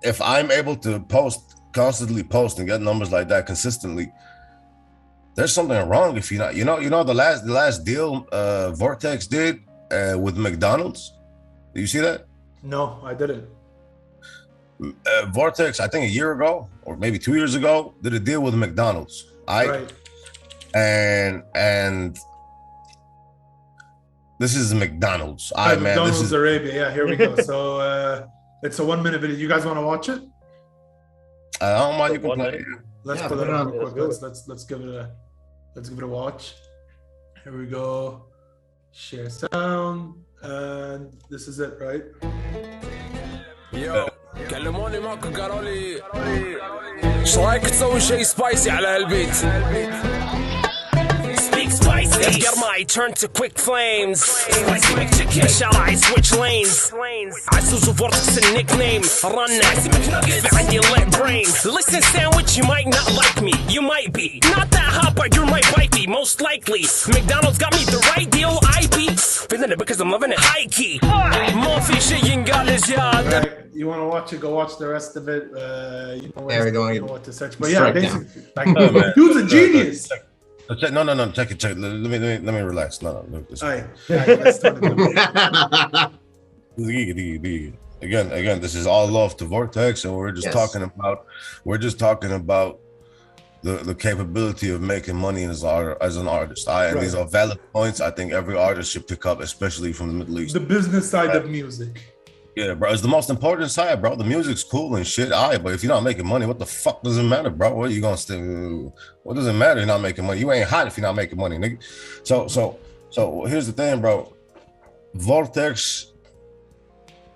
if I'm able to constantly post and get numbers like that consistently, there's something wrong. If you're not, the last deal Vortex did with McDonald's. Do you see that? No, I didn't. Vortex, I think a year ago or maybe 2 years ago, did a deal with McDonald's. Right. And this is McDonald's. McDonald's this is Arabia. Yeah, here we go. So it's a 1 minute video. You guys want to watch it? I don't mind. You can play it. Let's put it on real quick. Let's give it a watch. Here we go. Share sound, and this is it, right? Yo. كلموني ماكو قالوا لي ايش رايك تسوي شيء سبايسي على هالبيت Get my turn to quick flames. الشارع switch lanes. عزوز وفورتكس النيكنيم. Run في عندي lit brain. Listen sandwich, you might not like me. You might be not that hot, but you might bite me. Most likely, McDonald's got me the right deal. I be feeling it because I'm loving it high key. ما في شيء ينقال زيادة. You want to watch it? Go watch the rest of it. You know what to search. But yeah, basically, like, dude's a genius. No. Check it. Let me relax. No. All right, let's start it. Again, this is all love to Vortex, and we're just talking about the capability of making money as an artist. And these are valid points. I think every artist should pick up, especially from the Middle East. The business side of music. Yeah, bro, it's the most important side, bro. The music's cool and shit, but if you're not making money, what the fuck does it matter, bro? What are you gonna still? What does it matter? You're not making money. You ain't hot if you're not making money, nigga. So here's the thing, bro. Vortex.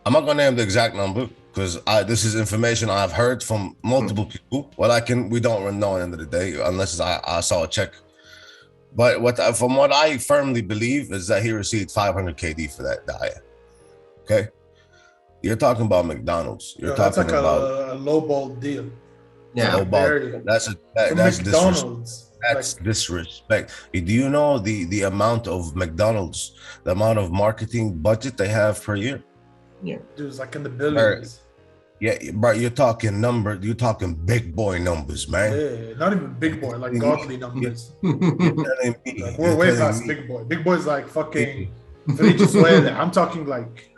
I'm not gonna name the exact number because this is information I've heard from multiple people. We don't really know at the end of the day unless I saw a check. But from what I firmly believe is that he received 500 KD for that diet. Okay. You're talking about McDonald's. You're That's talking like about a lowball deal. Yeah. Very- that's From that's disrespect. McDonald's. That's disrespect. Do you know the amount of McDonald's, the amount of marketing budget they have per year? Dude, it's like in the billions. Yeah, bro, you're talking big boy numbers, man. Yeah, not even big boy, like godly numbers. You're telling me, Like, you're we're way telling past me, big boy. Big boy's like fucking. I'm talking like.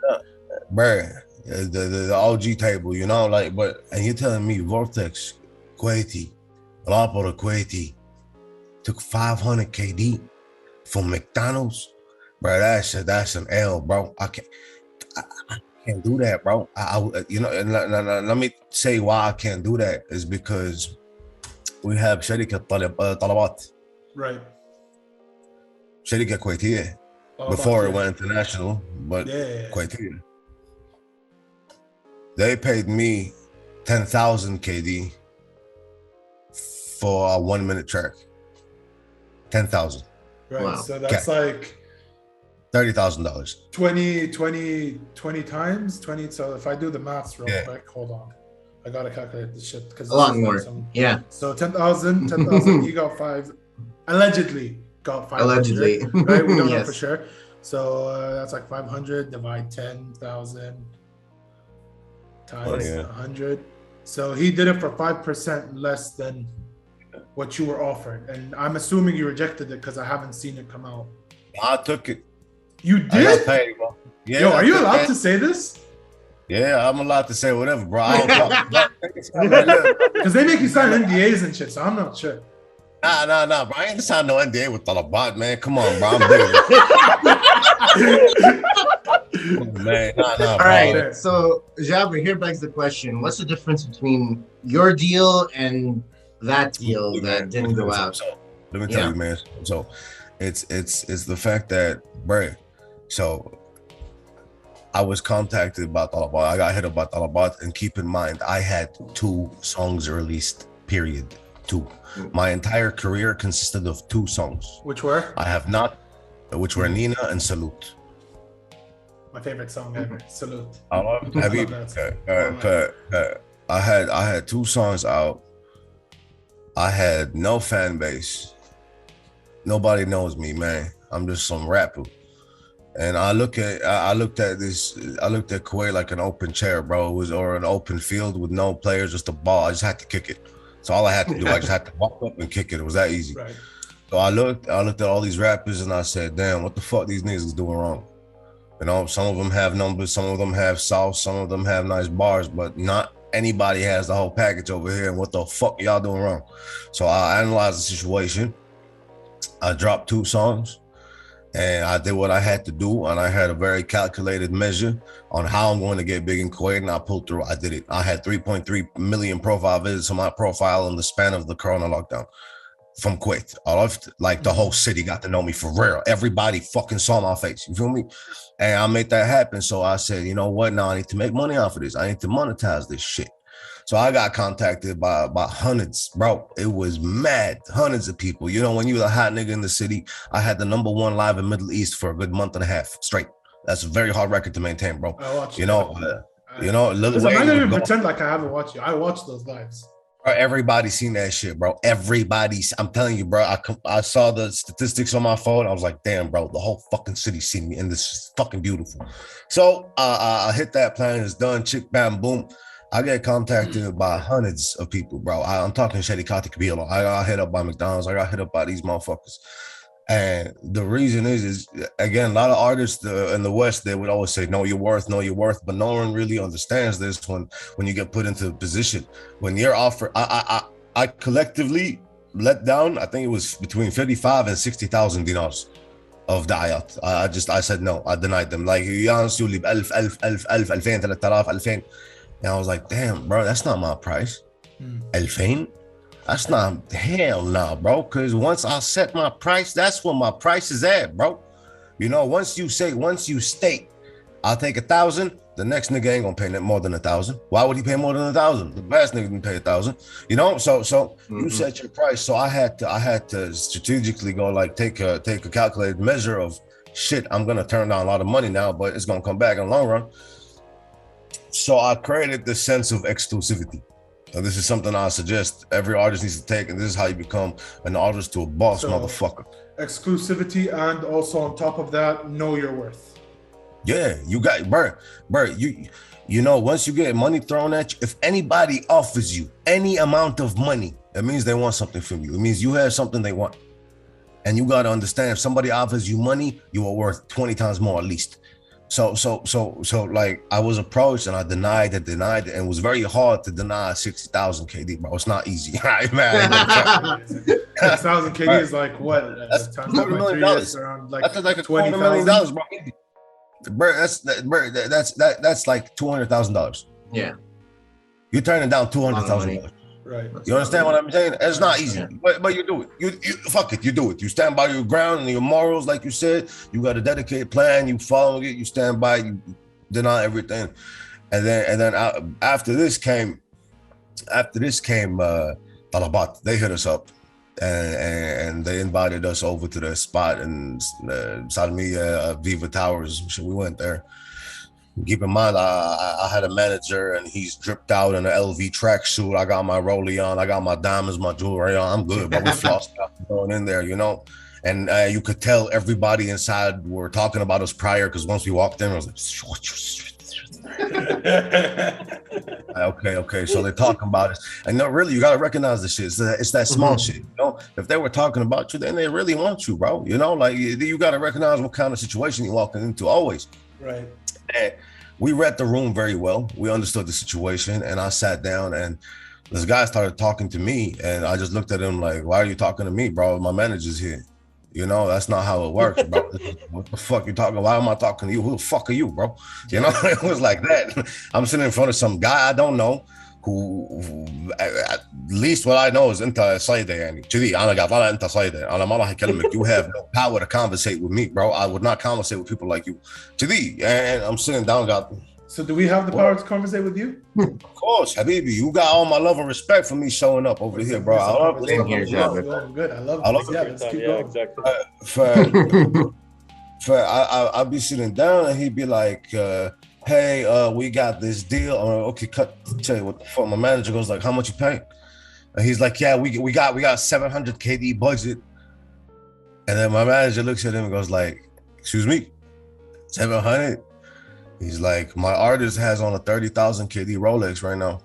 bruh, the OG table, you know, like, but, and you're telling me Vortex, Kuwaiti, Lapora Kuwaiti took 500 KD from McDonald's, bro. That's an L, bro. I can't do that, bro. You know, and let me say why I can't do that is because we have شركة طلبات, Right. شركة كويتية Oh, before it yeah. went international, but Yeah. Kuwaitiyya. They paid me 10,000 KD for a 1 minute track. 10,000, Right. Wow. So that's like $30,000. 20 times 20. So if I do the maths real Yeah. quick, hold on. I gotta calculate this shit because A lot more. Yeah. So 10,000. He got five. Allegedly got 500. Allegedly. Right. We don't know Yes. for sure. So that's like 500 divide 10,000 times 100. So he did it for 5% less than what you were offered, and I'm assuming you rejected it because I haven't seen it come out. I took it. You I got did? paid, bro. Yeah, Yo, I are you took allowed that. to say this? Yeah, I'm allowed to say whatever, bro. I don't talk. Because they make you sign NDAs and shit, so I'm not sure. Nah, bro. I ain't signed no NDA with Talabat, man. Come on, bro. I'm bigger. Come on, man. Nah, All bro. right. So, Jabber, here begs the question: what's the difference between your deal and that deal that didn't go out? So, let me tell you, man. So, it's the fact that, bro. So, I was contacted by Talabat. I got hit up by Talabat, and keep in mind, I had 2 songs released. Period. 2. My entire career consisted of 2 songs. Which were? I have not, which were Nina and Salute. My favorite song ever. Salute. I love I had 2 songs out. I had no fan base. Nobody knows me, man. I'm just some rapper. And I looked at Kuwait like an open chair, bro. It was, or an open field with no players, just a ball. I just had to kick it. So all I had to do, I just had to walk up and kick it. It was that easy. Right. So I looked at all these rappers and I said, damn, what the fuck these niggas is doing wrong? You know, some of them have numbers, some of them have sauce, some of them have nice bars, but not anybody has the whole package over here. And what the fuck y'all doing wrong? So I analyzed the situation. I dropped 2 songs and I did what I had to do. And I had a very calculated measure on how I'm going to get big in Kuwait, and I pulled through. I did it. I had 3.3 million profile visits on my profile in the span of the Corona lockdown from Kuwait. Like the whole city got to know me for real. Everybody fucking saw my face. You feel me? And I made that happen. So I said, you know what? Now I need to make money off of this. I need to monetize this shit. So I got contacted by hundreds, bro. It was mad, hundreds of people. You know, when you're a hot nigga in the city, I had the #1 live in Middle East for a good month and a half straight. That's a very hard record to maintain, bro. I watched You know, Lil I'm not Wayne gonna would even go- pretend like I haven't watched you. I watched those lives. Bro, everybody seen that shit, bro. I'm telling you, bro. I saw the statistics on my phone. I was like, damn, bro, the whole fucking city seen me, and this is fucking beautiful. So I hit that plan. It's done. Chick, bam, boom. I get contacted by hundreds of people, bro. I'm talking Sharikati Kabila. I got hit up by McDonald's. I got hit up by these motherfuckers. And the reason is again, a lot of artists in the West, they would always say, know your worth, but no one really understands this when you get put into a position. When you're offered, I collectively let down, I think it was between 55 and 60,000 dinars of da'ayat. I said no, I denied them. Like, and I was like, damn, bro, that's not my price. 2000? That's not, hell no, bro. Because once I set my price, that's what my price is at, bro. You know, once you state, I'll take 1,000, the next nigga ain't gonna pay more than 1,000. Why would he pay more than 1,000? The last nigga didn't pay 1,000. You know, so you set your price. So I had to strategically go, like, take a calculated measure of shit. I'm gonna turn down a lot of money now, but it's gonna come back in the long run. So I created this sense of exclusivity. And this is something I suggest every artist needs to take, and this is how you become an artist to a boss motherfucker. Exclusivity, and also on top of that, know your worth. Yeah, you got Bert, you know, once you get money thrown at you, if anybody offers you any amount of money, it means they want something from you. It means you have something they want. And you gotta understand, if somebody offers you money, you are worth 20 times more at least. So like I was approached and I denied it, and it was very hard to deny 60,000 KD, bro. It's not easy, right, man? 6,000 KD is like what? That's times $250 million. Around like That's like $20 $250 million, bro. Bro, that's like $200,000. Yeah. You're turning down $200,000. Right. You understand what I'm saying? It's not easy, but you do it. You fuck it. You do it. You stand by your ground and your morals, like you said. You got a dedicated plan. You follow it. You stand by. You deny everything, and then after this came, Talabat. They hit us up, and they invited us over to their spot in Salmiya, Viva Towers. So we went there. Keep in mind, I had a manager and he's dripped out in an LV tracksuit. I got my rollie on, I got my diamonds, my jewelry on. I'm good, but we flossed out going in there, you know. And you could tell everybody inside were talking about us prior, because once we walked in, I was like, okay. So they're talking about us, and no, really, you gotta recognize the shit. It's that small shit, you know. If they were talking about you, then they really want you, bro. You know, like you gotta recognize what kind of situation you're walking into always. Right. And we read the room very well. We understood the situation, and I sat down, and this guy started talking to me, and I just looked at him like, "Why are you talking to me, bro? My manager's here." You know, that's not how it works, bro. What the fuck you talking? Why am I talking to you? Who the fuck are you, bro? You know, it was like that. I'm sitting in front of some guy I don't know, who at least what I know is انت صيدة يعني كذي انا قاعد طالع انت صيدة انا ما راح اكلمك. You have no power to conversate with me, bro. I would not conversate with people like you كذي. And I'm sitting down, so do we have the power to conversate with you? Of course, Habibi. You got all my love and respect for me showing up over here, bro. I love it. Good. I love it. Yeah, let's keep going. Exactly. I'll be sitting down and he'd be like, hey, we got this deal. I'm like, okay, tell you what the fuck. My manager goes like, how much you pay? And he's like, yeah, we got 700 KD budget. And then my manager looks at him and goes like, excuse me, 700? He's like, my artist has on a 30,000 KD Rolex right now.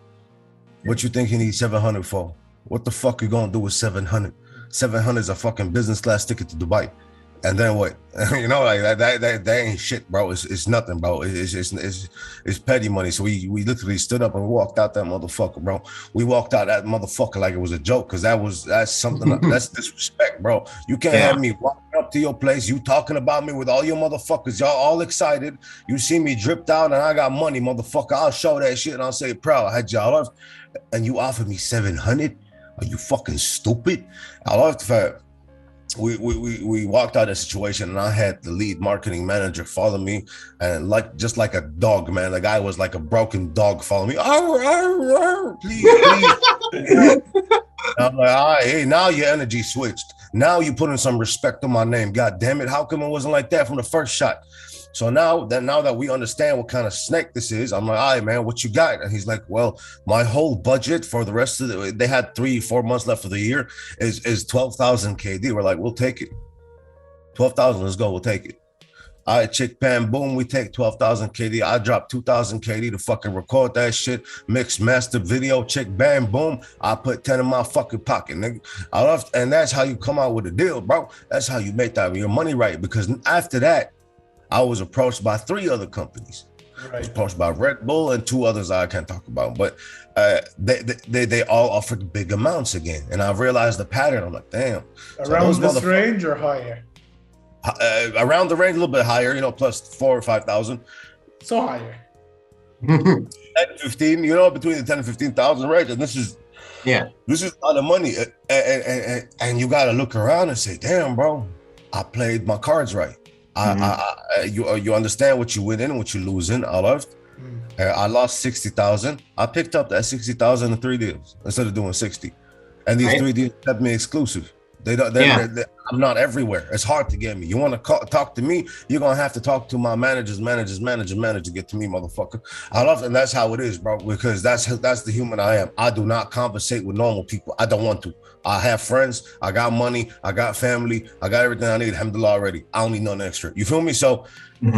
What you think he needs 700 for? What the fuck you gonna do with 700? 700 is a fucking business class ticket to Dubai. And then what? You know, like that ain't shit, bro. It's nothing, bro. It's petty money. So we literally stood up and walked out that motherfucker, bro. We walked out that motherfucker like it was a joke, because that's something that's disrespect, bro. You can't have me walking up to your place, you talking about me with all your motherfuckers, y'all all excited. You see me dripped out and I got money, motherfucker. I'll show that shit and I'll say proud. I had y'all off, and you offered me 700? Are you fucking stupid? I love the fact. We walked out of the situation, and I had the lead marketing manager follow me, and just like a dog, man. The guy was like a broken dog following me. Please. I'm like, all right, hey, now your energy switched. Now you putting some respect on my name. God damn it. How come it wasn't like that from the first shot? So now that we understand what kind of snake this is, I'm like, all right, man, what you got? And he's like, well, my whole budget for the rest of they had 3-4 months left of the year is 12,000 KD. We're like, we'll take it. 12,000, let's go, we'll take it. All right, chick, bam, boom, we take 12,000 KD. I dropped 2,000 KD to fucking record that shit, mix, master, video, chick, bam, boom. I put 10 in my fucking pocket, nigga. And that's how you come out with a deal, bro. That's how you make your money right. Because after that, I was approached by 3 other companies. Right. I was approached by Red Bull and 2 others I can't talk about, but they all offered big amounts again. And I realized the pattern. I'm like, damn. Around this range or higher? Around the range, a little bit higher, you know, plus 4,000 or 5,000. So higher. 10, 15, you know, between the 10 and 15,000 range. And this is a lot of money. And you got to look around and say, damn, bro, I played my cards right. You understand what you win in and what you lose in. I lost 60,000. I picked up that 60,000 in 3 deals instead of doing 60. And these 3 deals kept me exclusive. They don't. I'm not everywhere. It's hard to get me. You want to talk to me? You're gonna have to talk to my manager to get to me, motherfucker. And that's how it is, bro. Because that's the human I am. I do not conversate with normal people. I don't want to. I have friends. I got money. I got family. I got everything I need. Alhamdulillah already. I don't need nothing extra. You feel me? So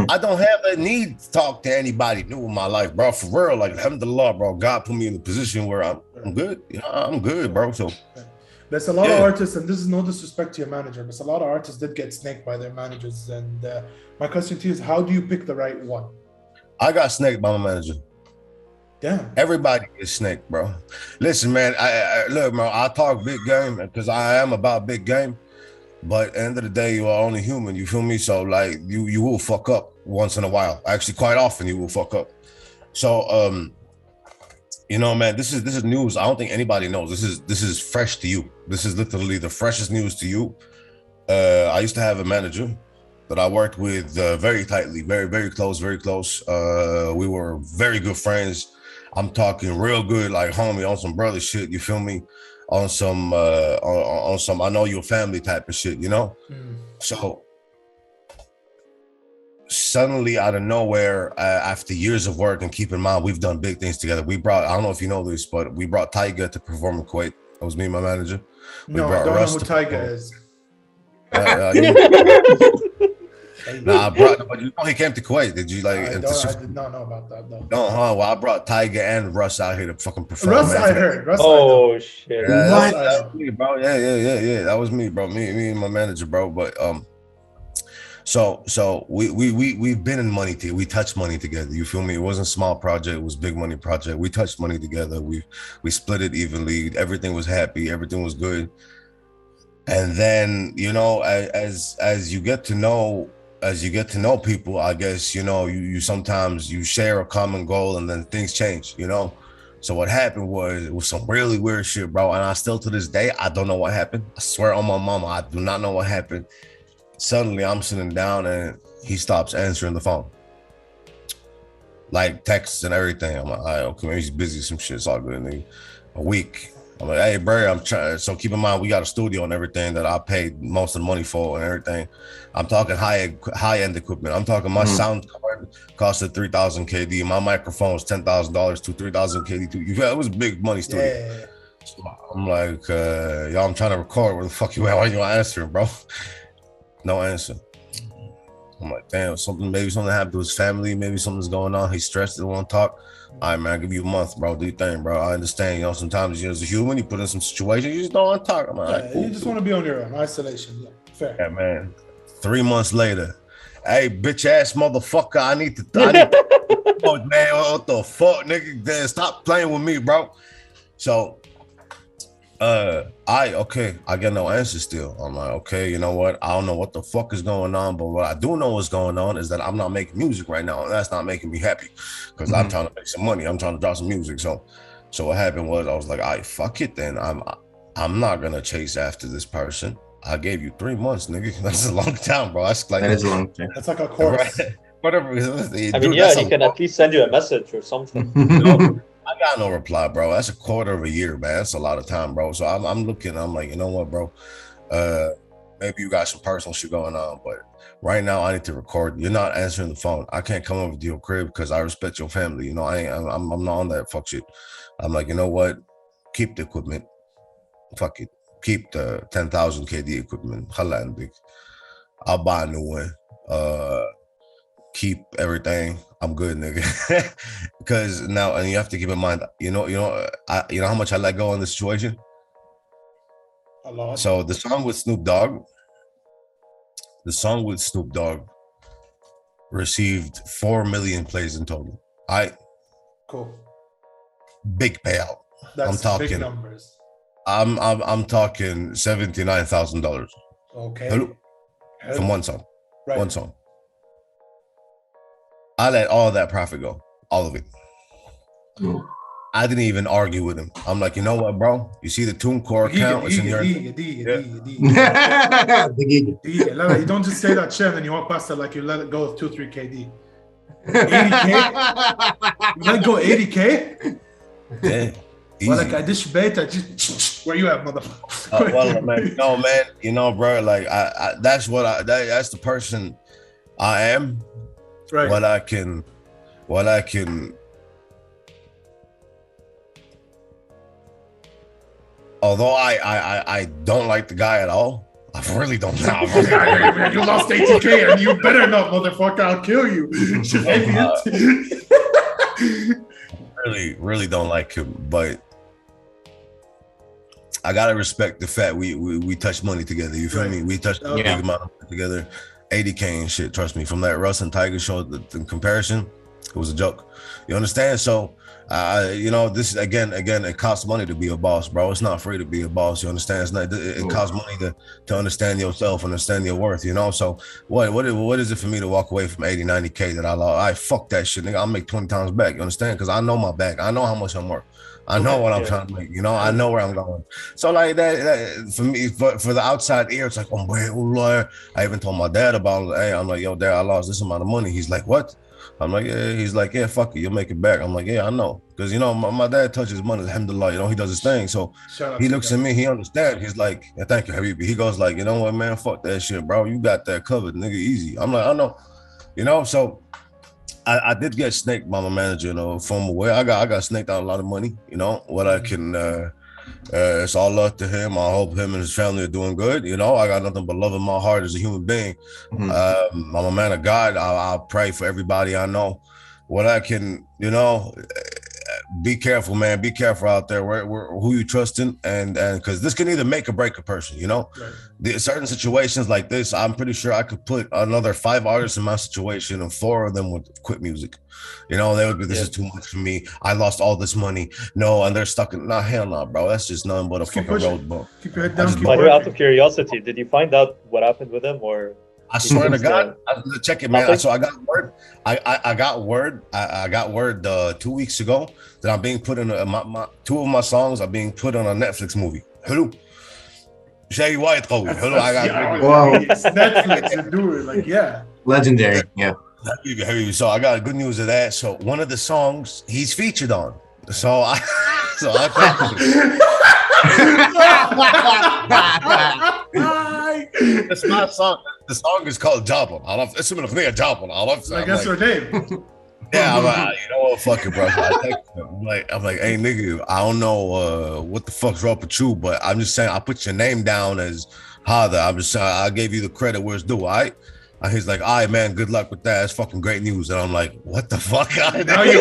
I don't have a need to talk to anybody new in my life, bro. For real, like alhamdulillah, bro. God put me in a position where I'm good. Yeah, I'm good, bro. So. There's a lot of artists, and this is no disrespect to your manager, but a lot of artists did get snaked by their managers. And my question to you is, how do you pick the right one? I got snaked by my manager. Damn. Everybody gets snaked, bro. Listen, man. I look, man. I talk big game because I am about big game. But at the end of the day, you are only human. You feel me? So like, you will fuck up once in a while. Actually, quite often you will fuck up. So you know, man, this is news. I don't think anybody knows. This is fresh to you. This is literally the freshest news to you. I used to have a manager that I worked with very tightly, very, very close, very close. We were very good friends. I'm talking real good, like homie, on some brother shit. You feel me? On some I know your family type of shit, you know? So suddenly out of nowhere, after years of work, and keep in mind, we've done big things together. I don't know if you know this, but we brought Tyga to perform in Kuwait. That was me and my manager. I don't know who Tyga is. But you know he came to Kuwait. Did you like? I did not know about that though. No, well, I brought Tyga and Russ out here to fucking perform. Russ, man. I heard. Russ, oh shit! Yeah, that was me, bro. Yeah. That was me, bro. Me and my manager, bro. But so we've been in money together. We touched money together. You feel me? It wasn't a small project. It was big money project. We touched money together. We split it evenly. Everything was happy. Everything was good. And then, you know, as you get to know people, I guess, you know, you sometimes you share a common goal and then things change, you know? So what happened was, it was some really weird shit, bro. And I still, to this day, I don't know what happened. I swear on my mama, I do not know what happened. Suddenly I'm sitting down and he stops answering the phone. Like texts and everything. I'm like, all right, okay, maybe he's busy, some shit, it's all good. And a week, I'm like, hey, bro, I'm trying. So keep in mind, we got a studio and everything that I paid most of the money for and everything. I'm talking high-end equipment. I'm talking my sound card costed 3,000 KD. My microphone was $10,000 to 3,000 KD too. It was a big money studio. Yeah. So I'm like, y'all, I'm trying to record. Where the fuck you at? Why you not answering, bro? No answer. I'm like, damn, maybe something happened to his family. Maybe something's going on. He's stressed. He don't want to talk. All right, man, I'll give you a month, bro. Do your thing, bro. I understand. You know, sometimes you as a human, you put in some situations, you just don't want to talk. I'm like, cool. You just want to be on your own. Isolation. Yeah, fair. Yeah, man. 3 months later, hey, bitch ass motherfucker, I need to oh, man, what the fuck, nigga? Then stop playing with me, bro. So, I get no answer still. I'm like, okay, you know what? I don't know what the fuck is going on, but what I do know is going on is that I'm not making music right now, and that's not making me happy because I'm trying to make some money. I'm trying to drop some music. So what happened was, I was like, all right, fuck it then. I'm not gonna chase after this person. I gave you 3 months, nigga. That's a long time, bro. That's like, that is a long time. That's like a course. Whatever. I mean, yeah, he can at least send you a message or something. I got no reply, bro. That's a quarter of a year, man. That's a lot of time, bro. So I'm looking. I'm like, you know what, bro? Maybe you got some personal shit going on, but right now I need to record. You're not answering the phone. I can't come over to your crib because I respect your family. You know, I'm not on that fuck shit. I'm like, you know what? Keep the equipment. Fuck it. Keep the 10,000 KD equipment. I'll buy a new one. Keep everything. I'm good, nigga. Because now, and you have to keep in mind, you know how much I let go in this situation. A lot. So the song with Snoop Dogg received 4 million plays in total. Cool. Big payout. That's I'm talking big numbers. I'm talking $79,000. Okay. From one song. Right. One song. I let all that profit go. All of it. I didn't even argue with him. I'm like, you know what, bro? You see the TuneCore account? It's in your... You don't just say that shit and you walk past it like you let it go with 2-3 KD. 80K? You let it go 80K? Yeah. Like Easy. I dish beta, just where you at, motherfucker? Well, man, no, man, you know, bro, like that's that's the person I am. Right. What I can, although I don't like the guy at all. I really don't know. You lost 80K and you better not, motherfucker. I'll kill you. Really don't like him, but I gotta respect the fact we touch money together. You feel me? We touched a big amount of money together, 80K and shit. Trust me, from that Russ and Tiger show, the comparison, it was a joke. You understand? So, you know, this again, it costs money to be a boss, bro. It's not free to be a boss. You understand? It's not. It costs money to understand yourself, understand your worth. You know. So what is it for me to walk away from 80-90K that I lost? I fuck that shit, nigga. I'll make 20 times back. You understand? Because I know my back. I know how much I'm worth. I know what I'm trying to make. You know. I know where I'm going. So like that for me, for the outside ear, it's like, oh man, I even told my dad about it. Hey, I'm like, yo, dad, I lost this amount of money. He's like, what? I'm like, yeah. He's like, yeah, fuck it, you'll make it back. I'm like, yeah, I know, because you know my dad touches money, alhamdulillah. You know, he does his thing. So he looks at me, he understands. He's like, yeah, thank you, Habibi. He goes like, you know what, man, fuck that shit, bro. You got that covered, nigga, easy. I'm like, I know, you know. So I did get snaked by my manager in a formal way. I got snaked out a lot of money. You know what I can. It's all love to him. I hope him and his family are doing good. You know, I got nothing but love in my heart as a human being. I'm a man of God. I'll pray for everybody I know. What I can, you know, be careful, man. Be careful out there where who you trusting, and because this can either make or break a person. You know, certain situations like this, I'm pretty sure I could put another 5 artists in my situation, and 4 of them would quit music. You know, they would be, this is too much for me. I lost all this money. No, and they're stuck in, hell no, bro. That's just nothing but a fucking roadblock. Keep your head down. But out of curiosity, did you find out what happened with him, or? I swear to God, check it, man. So I got word. I got word 2 weeks ago that I'm being put in my 2 of my songs are being put on a Netflix movie. Hello. شيء وايد قوي. Hello. I got. Wow. It's Netflix. You do it like legendary. Yeah. So I got good news of that. So one of the songs he's featured on. So I It's not a song. The song is called Jabal. I love it's similar to me, Jabal. I love I guess her name. Yeah, I'm like, you know what, fuck it, bro. I'm like, hey nigga, I don't know what the fuck's wrong with you, but I'm just saying I put your name down as Hada. I'm just saying I gave you the credit where it's due, all right? And he's like, all right, man, good luck with that. It's fucking great news. And I'm like, what the fuck? Now you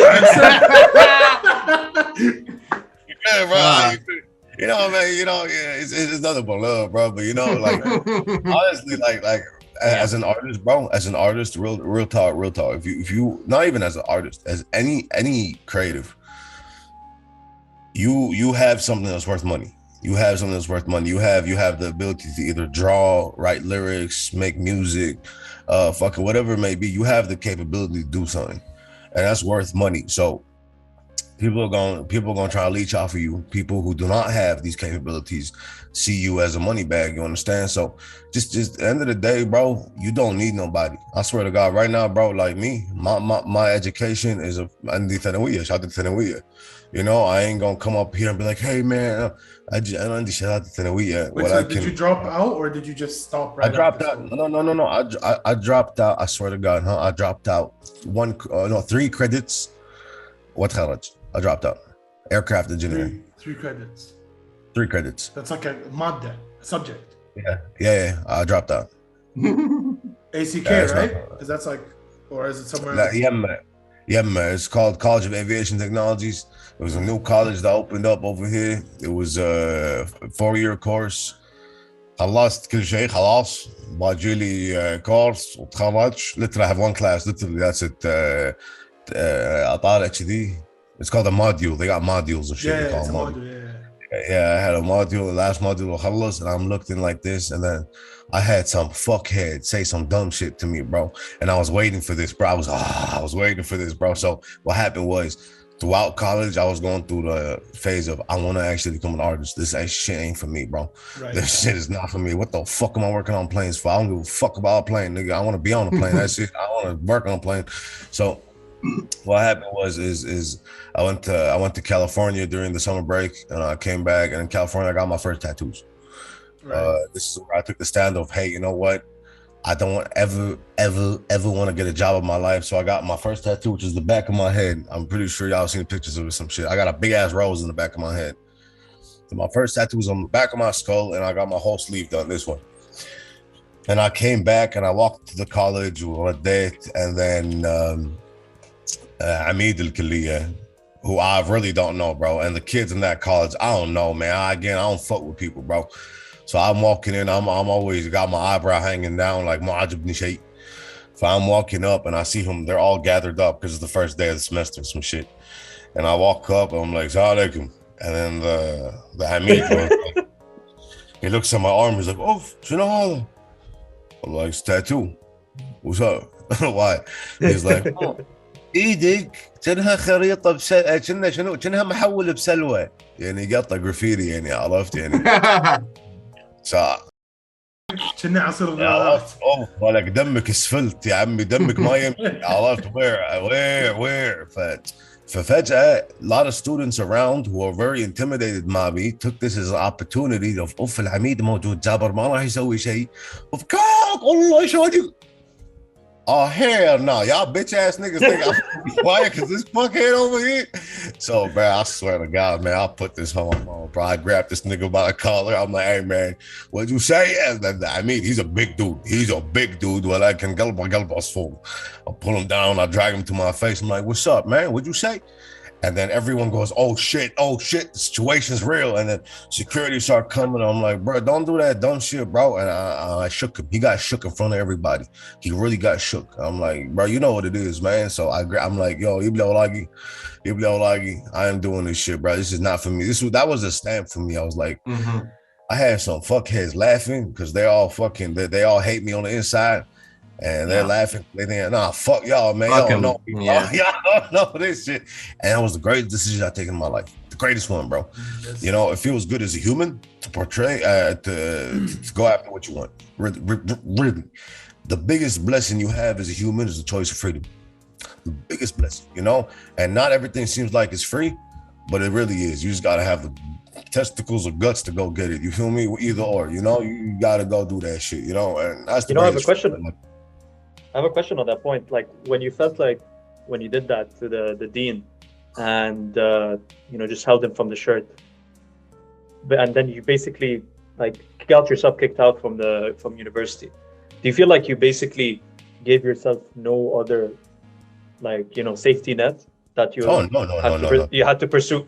Yeah, bro. You know, man, you know, yeah, it's nothing but love, bro. But you know, like honestly, like as an artist, bro, real talk. If you not even as an artist, as any creative, you have something that's worth money. You have something that's worth money. You have the ability to either draw, write lyrics, make music, fucking whatever it may be. You have the capability to do something, and that's worth money. So people are gonna try to leech off of you. People who do not have these capabilities see you as a money bag. You understand? So just at the end of the day, bro, you don't need nobody. I swear to God, right now, bro, like me, my education is عندي ثانوية, شهادة ثانوية. You know, I ain't gonna come up here and be like, hey man, I عندي شهادة ثانوية. Wait, so did you drop out or did you just stop right? I dropped out. No. I dropped out. I swear to God, I dropped out 3 credits. واتخرج. I dropped out. Aircraft engineering. 3 credits. 3 credits. That's like a madda, a subject. Yeah. I dropped out. ACK, right? Because that's like, or is it somewhere else? Yeah, man. It's called College of Aviation Technologies. It was a new college that opened up over here. It was a 4-year course. خلصت كل شيء خلاص باجي لي course وتخرج. Literally I have 1 class. Literally that's it. أطالع كذي. It's called a module. They got modules and shit. Yeah, it's a module. Yeah, I had a module. The last module was خلص, and I'm looking like this, and then I had some fuckhead say some dumb shit to me, bro. And I was waiting for this, bro. I was waiting for this, bro. So what happened was, throughout college, I was going through the phase of I want to actually become an artist. This shit ain't for me, bro. Right. This shit is not for me. What the fuck am I working on planes for? I don't give a fuck about a plane, nigga. I want to be on a plane. That's it. I want to work on a plane. So what happened was is I went to California during the summer break, and I came back, and in California I got my first tattoos. Right. This is where I took the stand of, hey, you know what? I don't ever want to get a job in my life. So I got my first tattoo, which is the back of my head. I'm pretty sure y'all seen pictures of it, some shit. I got a big ass rose in the back of my head. So my first tattoo was on the back of my skull, and I got my whole sleeve done, this one. And I came back and I walked to the college with a date, and then Amid al-Kulliya, who I really don't know, bro. And the kids in that college, I don't know, man. I don't fuck with people, bro. So I'm walking in, I'm always got my eyebrow hanging down like Mu'ajibni Shay. So I'm walking up and I see them, they're all gathered up because it's the first day of the semester, some shit. And I walk up and I'm like, Assalamu alaikum. And then the Hamid goes, like, he looks at my arm, he's like, oh, شنو هذا? I'm like, it's tattoo. What's up? Why? He's like, oh, ايدك كأنها خريطة كأنها شنو كأنها محول بسلوى. يعني قطة جرافيتي يعني، عرفت يعني. كنا عصير عرفت ولك دمك اسفلت يا عمي، دمك ما يمشي. عرفت where ففجأة a lot of students around who are very intimidated by me took this as an opportunity of اوف العميد موجود، جابر ما راح يسوي شيء. وفكاك الله يشهدك. Oh hell no, y'all bitch ass niggas think I'm quiet because this fuckhead over here. So, bro, I swear to God, man, I'll put this on, bro. I grabbed this nigga by the collar. I'm like, hey, man, what'd you say? I mean, he's a big dude. Well, I can I'll pull him down. I drag him to my face. I'm like, what's up, man? What'd you say? And then everyone goes, oh shit, the situation's real. And then security start coming. I'm like, bro, don't do that dumb shit, bro. And I shook him. He got shook in front of everybody. He really got shook. I'm like, bro, you know what it is, man. So I'm like, yo, Ibn I am doing this shit, bro. This is not for me. That was a stamp for me. I was like, I had some fuckheads laughing because they all hate me on the inside. And they're laughing. They think, nah, fuck y'all, man. Y'all don't know me, y'all don't know this shit. And that was the greatest decision I taken in my life. The greatest one, bro. Yes. You know, it feels good as a human to portray, to go after what you want. Really. The biggest blessing you have as a human is the choice of freedom. The biggest blessing, you know? And not everything seems like it's free, but it really is. You just got to have the testicles or guts to go get it. You feel me? Either or, you know? You got to go do that shit, you know? And that's the I have a question. I have a question on that point. Like when you felt like when you did that to the dean and just held him from the shirt, and then you basically like got yourself kicked out from university. Do you feel like you basically gave yourself no other safety net that you you had to pursue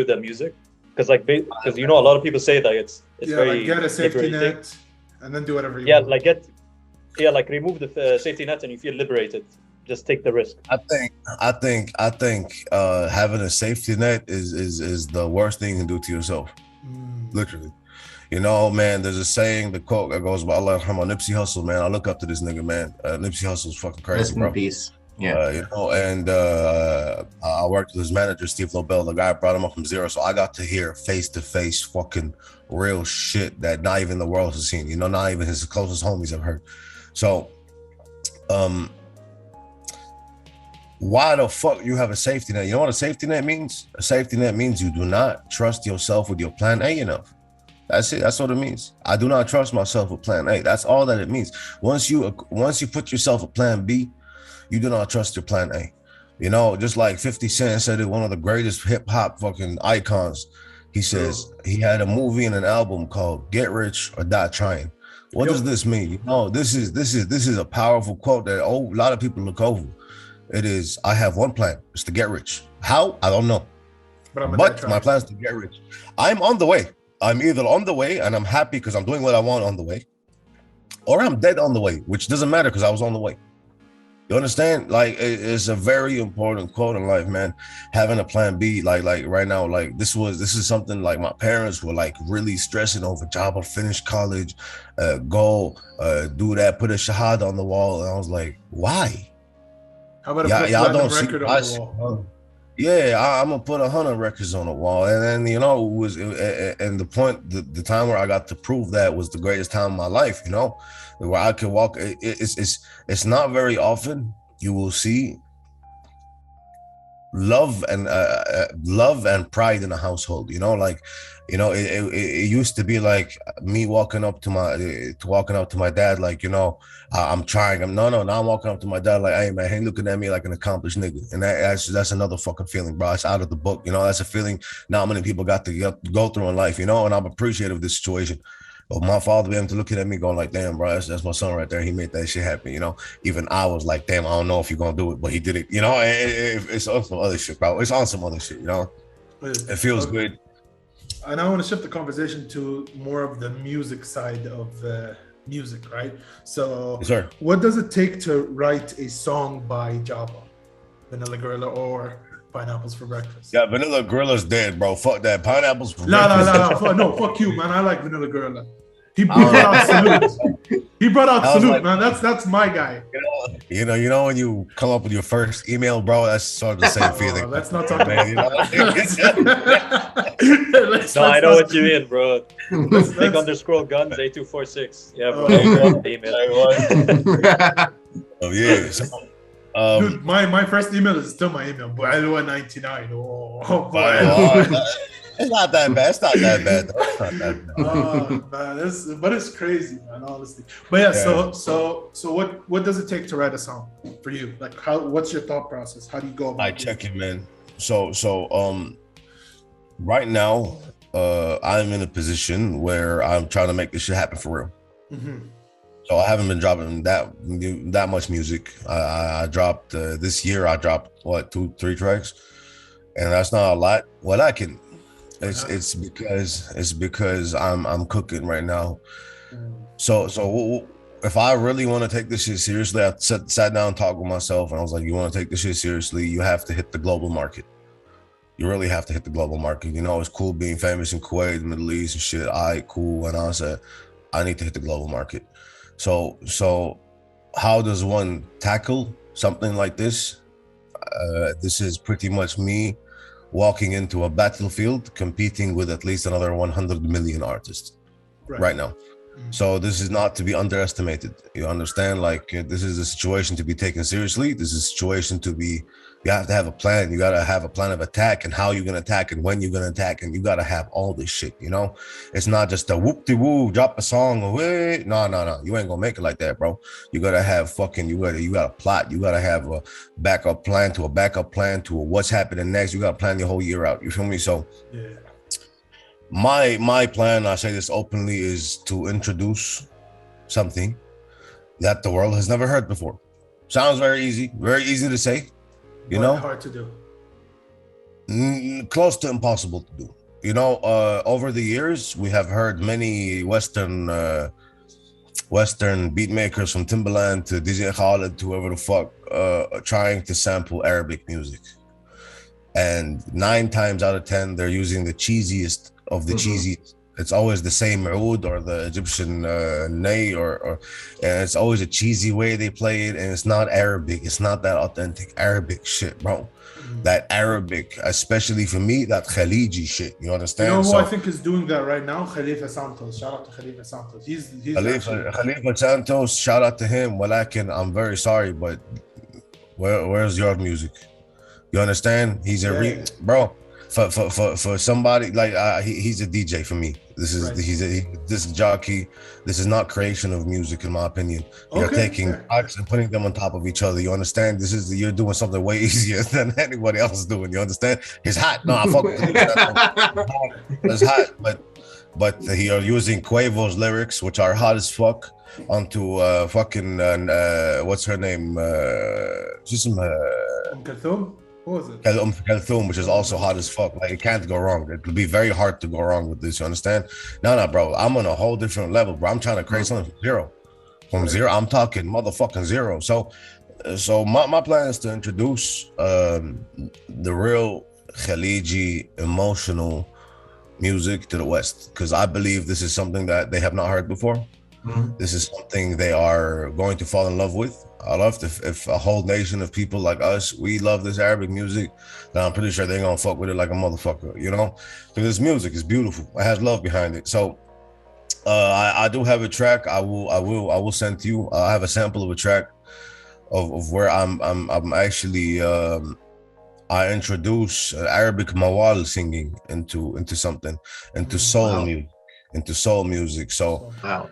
the music? Because a lot of people say that it's very get a safety net and then do whatever you want. Remove the safety net and you feel liberated. Just take the risk. I think having a safety net is the worst thing you can do to yourself. Literally. You know, man, there's a saying, the quote that goes by Allah yarhamah, Nipsey Hussle, man. I look up to this nigga, man. Nipsey Hussle's fucking crazy, Rest bro. in peace. Yeah. You know, and I worked with his manager, Steve Lobel. The guy brought him up from zero. So I got to hear face to face fucking real shit that not even the world has seen. You know, not even his closest homies have heard. So, why the fuck you have a safety net? You know what a safety net means? A safety net means you do not trust yourself with your plan A enough. That's it. That's what it means. I do not trust myself with plan A. That's all that it means. Once you put yourself a plan B, you do not trust your plan A. You know, just like 50 Cent said it, one of the greatest hip hop fucking icons. He says he had a movie and an album called Get Rich or Die Trying. What does this mean? You know, this is a powerful quote that a lot of people look over. It is, I have one plan. It's to get rich. How? I don't know. But my plan is to get rich. I'm on the way. I'm either on the way and I'm happy because I'm doing what I want on the way, or I'm dead on the way, which doesn't matter because I was on the way. You understand? Like, it's a very important quote in life, man. Having a plan B, like right now, like this is something like my parents were like really stressing over. Job or finish college, go do that, put a shahada on the wall, and I was like, why? How about y'all don't record on the wall? Yeah, I'm gonna put 100 records on the wall, and then you know, it was and the time where I got to prove that was the greatest time of my life. You know, where I could walk. It's not very often you will see love and pride in a household. You know, like, you know, it used to be like me walking up to my dad, like, you know, I'm trying. Now I'm walking up to my dad like, hey man, he looking at me like an accomplished nigga, and that's another fucking feeling, bro. It's out of the book. You know, that's a feeling not many people got to go through in life. You know, and I'm appreciative of this situation. But my father being able to look at me going like, damn, bro, that's my son right there. He made that shit happen, you know. Even I was like, damn, I don't know if you're gonna do it, but he did it, you know. It's on some other shit, bro. It's on some other shit, you know. It feels good. And I want to shift the conversation to more of the music side of music, right? So, yes, what does it take to write a song by Java, Vanilla Gorilla, or Pineapples for Breakfast? Yeah, Vanilla Gorilla's dead, bro. Fuck that. Pineapples for breakfast. No, fuck you, man. I like Vanilla Gorilla. He brought out Salute. He brought out Salute, like, man. That's my guy. You know when you come up with your first email, bro, that's sort of the same feeling. Let's not talk about you know? No, I know what you mean, bro. Big underscore guns 8246. Yeah, bro. Email. Oh yeah. So, dude, my first email is still my email, but Alua99. Oh boy. It's not that bad. It's not that bad. It's not that bad. Man, but it's crazy, man. Honestly. But yeah. So what does it take to write a song for you? Like, what's your thought process? How do you go about it? I check it, man. So right now, I'm in a position where I'm trying to make this shit happen for real. Mm-hmm. So I haven't been dropping that much music. I dropped this year. I dropped 2-3 tracks, and that's not a lot. Well, I can. It's because I'm cooking right now. So if I really want to take this shit seriously, I sat down and talked with myself, and I was like, you want to take this shit seriously, you have to hit the global market. You really have to hit the global market. You know, it's cool being famous in Kuwait, the Middle East and shit. All right, cool. And I said, I need to hit the global market. So how does one tackle something like this? This is pretty much me walking into a battlefield, competing with at least another 100 million artists right now. Mm-hmm. So this is not to be underestimated. You understand? Like, this is a situation to be taken seriously. This is a situation you have to have a plan. You got to have a plan of attack and how you're going to attack and when you're going to attack. And you got to have all this shit, you know? It's not just a whoop-de-woo, drop a song away. No. You ain't going to make it like that, bro. You got to have you got to plot. You got to have a backup plan to what's happening next. You got to plan your whole year out. You feel me? So yeah. My plan, I say this openly, is to introduce something that the world has never heard before. Sounds very easy to say. You know, hard to do. Close to impossible to do. You know, over the years, we have heard many Western beat makers, from Timbaland to DJ Khaled to whoever the fuck, trying to sample Arabic music. And 9 times out of 10, they're using the cheesiest of the cheesiest. It's always the same oud or the Egyptian ney, or and it's always a cheesy way they play it, and it's not Arabic. It's not that authentic Arabic shit, bro. That Arabic, especially for me, that Khaliji shit. You understand? You know who I think is doing that right now? Khalifa Santos. Shout out to Khalifa Santos. He's Khalifa Santos. Shout out to him. Walakin, I'm very sorry, but where's your music? You understand? He's bro. For somebody like he's a DJ for me. This is this jockey. This is not creation of music, in my opinion. You're taking tracks and putting them on top of each other. You understand? You're doing something way easier than anybody else is doing. You understand? It's hot. No, I fuck with it. It's hot, but you're using Quavo's lyrics, which are hot as fuck, onto fucking what's her name? Kalthum? What was it? Kalthum, which is also hot as fuck. Like, it can't go wrong. It would be very hard to go wrong with this. You understand? No, bro. I'm on a whole different level, bro. I'm trying to create something from zero. I'm talking motherfucking zero. So my plan is to introduce the real Khaliji emotional music to the West, because I believe this is something that they have not heard before. Mm-hmm. This is something they are going to fall in love with. I love if a whole nation of people like us, we love this Arabic music, then I'm pretty sure they're gonna fuck with it like a motherfucker, you know? Because this music is beautiful. It has love behind it. So I do have a track. I will send to you. I have a sample of a track of where I'm actually I introduce Arabic mawal singing into something, into soul music. So, Wow.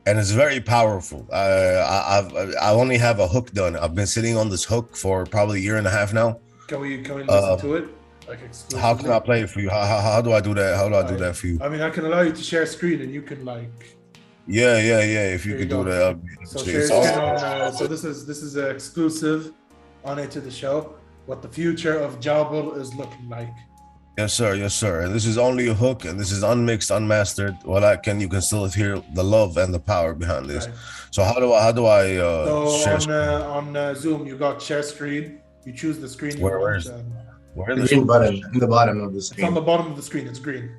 and it's very powerful. I only have a hook done. I've been sitting on this hook for probably a year and a half now. Can we listen to it? Like exclusively? How can I play it for you? How do I do that? How do I do that for you? I mean, I can allow you to share screen, and you can like. Yeah. If you could do that, so share screen on. So this is an exclusive on it to the show. What the future of Jabal is looking like. Yes, sir. And this is only a hook, and this is unmixed, unmastered. You can still hear the love and the power behind this. Right. So how do I share on Zoom? You got share screen. You choose the screen. Where is the green button in the bottom of the screen? It's on the bottom of the screen. It's green.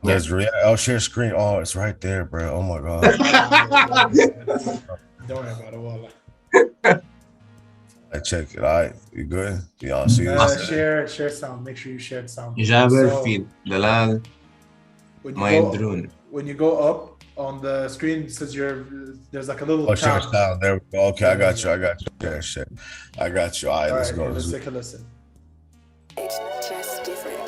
That's real. I'll share screen. Oh, it's right there, bro. Oh my god. Don't worry about it, Wallah. I check it. All right, you good? Y'all see this? Share sound. Make sure you share sound. Jaber, feed, Dalal, when you go up on the screen, it says there's like a little tab. Share sound. There we go. Okay, I got you. Yeah, shit. I got you. All right, let's go. Let's take a listen. It's just different.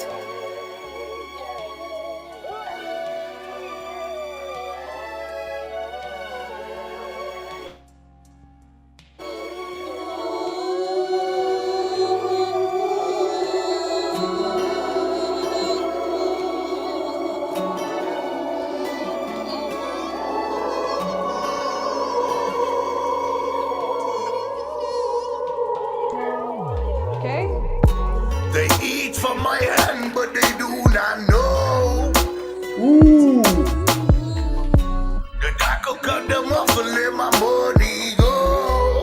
They eat from my hand, but they do not know. Ooh. The taco cut them off and let my money go.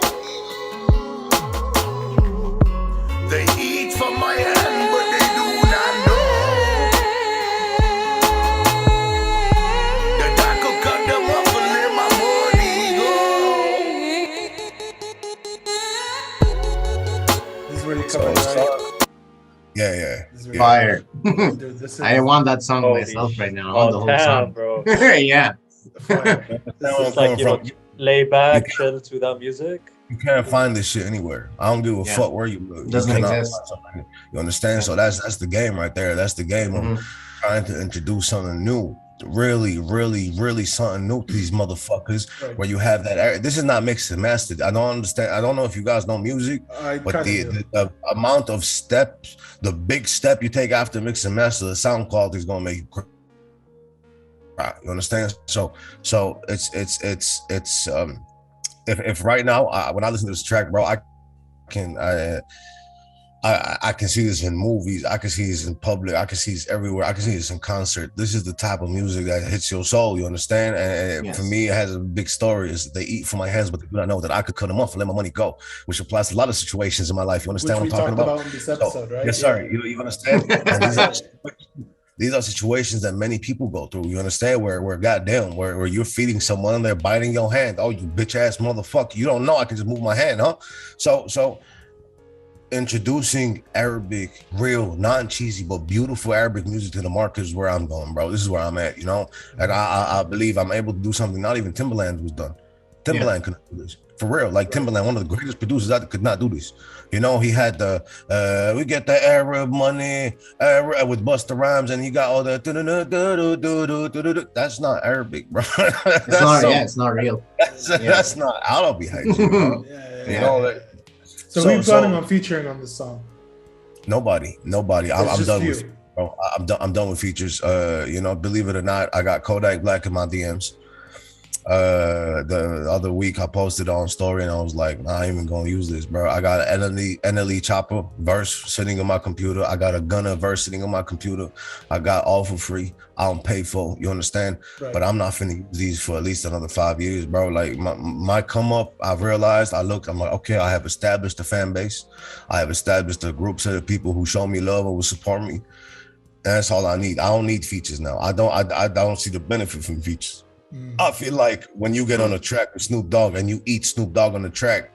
They eat from my hand, but they do not know. The taco cut them off and let my money go. This is really coming right. Yeah. Fire. Dude, I want that song myself right now. I want the whole song, bro. Yeah. This is like, lay back, chill to that music. You can't find this shit anywhere. I don't give a fuck where you look. It doesn't exist. You understand? Yeah. So that's the game right there. That's the game of trying to introduce something new. Really something new to these motherfuckers. Right. Where you have that. This is not mixed and mastered. I don't understand. I don't know if you guys know music, but the amount of steps, the big step you take after mix and master, the sound quality is gonna make you cry. You understand? So it's if right now when I listen to this track, bro, I can see this in movies. I can see this in public. I can see this everywhere. I can see this in concert. This is the type of music that hits your soul. You understand? And for me, it has a big story. Is they eat from my hands, but they do not know that I could cut them off and let my money go, which applies to a lot of situations in my life. You understand what I'm talking about? In this episode, right? Yes, sir. You understand? And these are situations that many people go through. You understand? Where goddamn, where you're feeding someone and they're biting your hand. Oh, you bitch ass motherfucker! You don't know I can just move my hand, huh? So. Introducing Arabic, real, non-cheesy, but beautiful Arabic music to the market is where I'm going, bro. This is where I'm at, And I believe I'm able to do something not even Timbaland was done. Timbaland couldn't do this. For real, like Timbaland, one of the greatest producers that could not do this. He had the, we get the Arab money with Busta Rhymes, and he got all the, that's not Arabic, bro. It's not real. That's not, I don't be hating, bro. So who's planning on featuring on this song? Nobody. I'm done with it, bro. I'm done with features. Believe it or not, I got Kodak Black in my DMs. The other week I posted on story and I was like, nah, I ain't even gonna use this, bro. I got an NLE Chopper verse sitting on my computer. I got a Gunna verse sitting on my computer. I got all for free. I don't pay for, you understand? Right. But I'm not finna use these for at least another 5 years, bro. Like my come up, I've realized, I'm like, okay, I have established a fan base. I have established a group set of people who show me love and will support me. That's all I need. I don't need features now. I don't see the benefit from features. I feel like when you get on a track with Snoop Dogg and you eat Snoop Dogg on the track,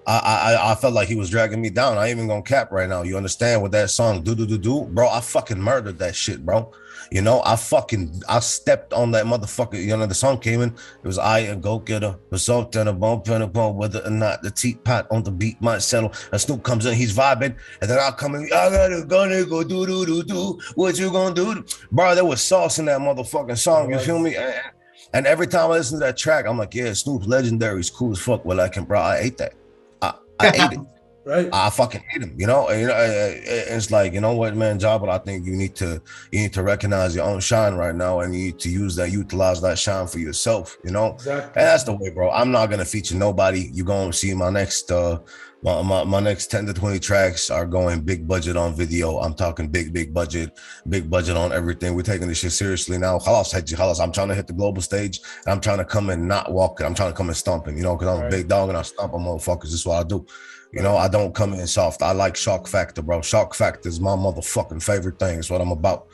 I felt like he was dragging me down. I ain't even gonna cap right now. You understand what that song do, bro? I fucking murdered that shit, bro. You know, I stepped on that motherfucker. You know, the song came in. It was I a go getter, the salt and a bump and a bump, whether or not the teapot on the beat might settle. And Snoop comes in, he's vibing, and then I come in. I gotta go do. What you gonna do, bro? There was sauce in that motherfucking song. You feel me? And every time I listen to that track, I'm like, yeah, Snoop's legendary. He's cool as fuck. Well, bro, I ate that. I ate it. Right. I fucking hate him, you know. And, it's like, you know what, man, Jabba, I think you need to recognize your own shine right now, and you need to utilize that shine for yourself, you know. Exactly. And that's the way, bro. I'm not gonna feature nobody. You're gonna see my next my next 10 to 20 tracks are going big budget on video. I'm talking big budget on everything. We're taking this shit seriously now. Halas, I'm trying to hit the global stage, and I'm trying to come in not walking. I'm trying to come in stomping, you know, because I'm a big dog and I stomp on motherfuckers. This is what I do. You know, I don't come in soft. I like shock factor, bro. Shock factor is my motherfucking favorite thing. It's what I'm about.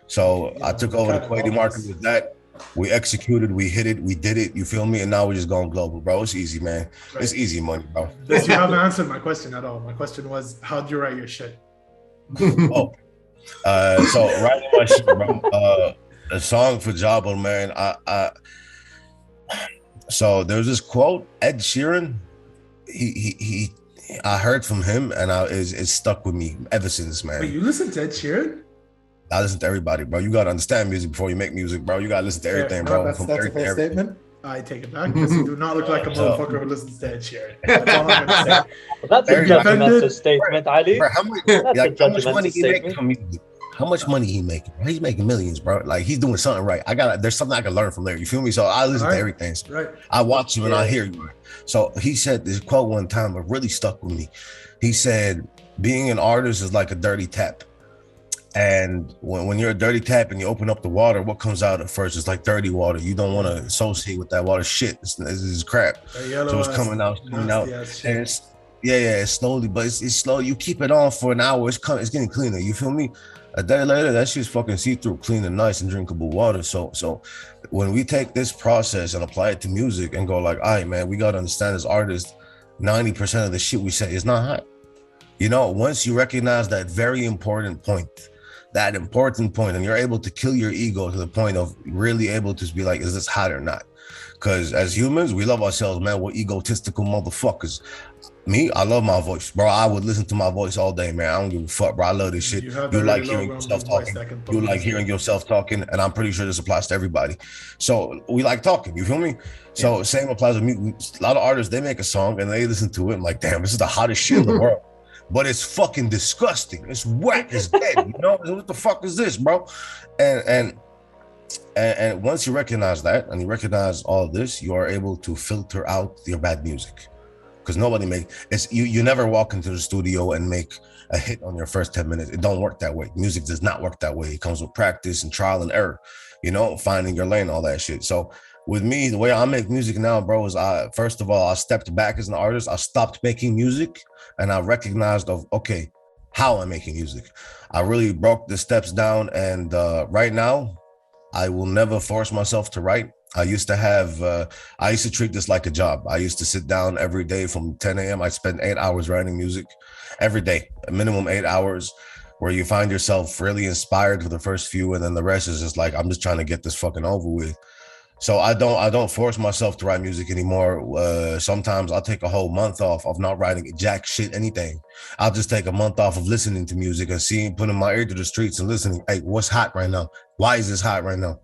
So I took over the Kuwaiti market with that. We executed, we hit it, we did it. You feel me? And now we're just going global, bro. It's easy, man. Right. It's easy money, bro. You haven't answered my question at all. My question was, how'd you write your shit? So writing my shit, bro. A song for Jabal, man. So there's this quote, Ed Sheeran. I heard from him, and it stuck with me ever since, man. Wait, you listen to Ed Sheeran? I listen to everybody, bro. You gotta understand music before you make music, bro. You gotta listen to everything, bro. That's a fair statement. I take it back because you do not look like a motherfucker who listens to Ed Sheeran. That's all I'm gonna say. Well, that's a judgmental statement, Ali. Bro, how much money he making from music? How much money he making? He's making millions, bro. Like, he's doing something right. There's something I can learn from there. You feel me? So I listen to everything. So right. I watch you and I hear you. So he said this quote one time that really stuck with me. He said, being an artist is like a dirty tap. And when you're a dirty tap and you open up the water, what comes out at first is like dirty water. You don't want to associate with that water. Shit, it's crap. So it's coming out, and it's slowly, but it's slow. You keep it on for an hour, it's getting cleaner. You feel me? A day later, that shit's fucking see-through, clean and nice and drinkable water. So when we take this process and apply it to music and go like, all right, man, we gotta understand as artists, 90% of the shit we say is not hot. You know, once you recognize that very important point, and you're able to kill your ego to the point of really able to be like, is this hot or not? Because as humans, we love ourselves, man. We're egotistical motherfuckers. Me, I love my voice, bro. I would listen to my voice all day, man. I don't give a fuck, bro. I love this shit. You like hearing yourself talking. You like hearing yourself talking, and I'm pretty sure this applies to everybody. So we like talking. You feel me? So same applies to me. A lot of artists, they make a song and they listen to it and like, damn, this is the hottest shit in the world. But it's fucking disgusting. It's whack. It's dead. You know what the fuck is this, bro? And once you recognize that and you recognize all of this, you are able to filter out your bad music. Because nobody you never walk into the studio and make a hit on your first 10 minutes. It don't work that way. Music does not work that way. It comes with practice and trial and error, you know, finding your lane, all that shit. So with me, the way I make music now, bro, is first of all, I stepped back as an artist. I stopped making music and I recognized how I'm making music. I really broke the steps down, and right now, I will never force myself to write. I used to treat this like a job. I used to sit down every day from 10 a.m. I spend 8 hours writing music every day, a minimum 8 hours, where you find yourself really inspired for the first few, and then the rest is just like, I'm just trying to get this fucking over with. So I don't force myself to write music anymore. Sometimes I'll take a whole month off of not writing jack shit, anything. I'll just take a month off of listening to music and putting my ear to the streets and listening. Hey, what's hot right now? Why is this hot right now?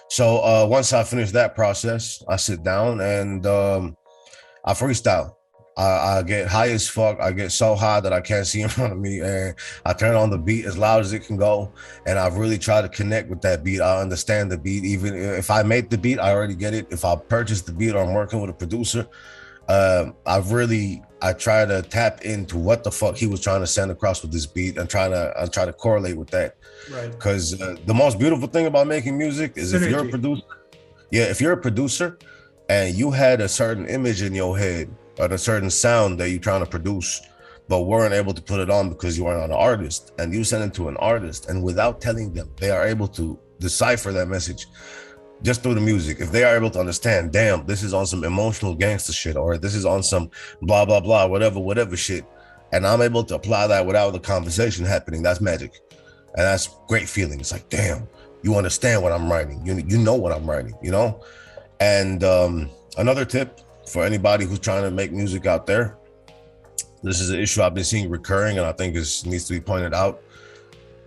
So once I finish that process, I sit down and I freestyle. I get high as fuck. I get so high that I can't see in front of me, and I turn on the beat as loud as it can go, and I really try to connect with that beat. I understand the beat. Even if I make the beat, I already get it. If I purchase the beat or I'm working with a producer, I try to tap into what the fuck he was trying to send across with this beat and try to correlate with that. Right. Because the most beautiful thing about making music is if you're a producer and you had a certain image in your head or a certain sound that you're trying to produce, but weren't able to put it on because you weren't an artist, and you send it to an artist, and without telling them, they are able to decipher that message. just through the music. If they are able to understand, damn, this is on some emotional gangster shit, or this is on some blah blah blah, whatever shit, and I'm able to apply that without the conversation happening, that's magic, and that's great feeling. It's like, damn, you understand what I'm writing, you know what I'm writing, you know. And another tip for anybody who's trying to make music out there, this is an issue I've been seeing recurring, and I think it needs to be pointed out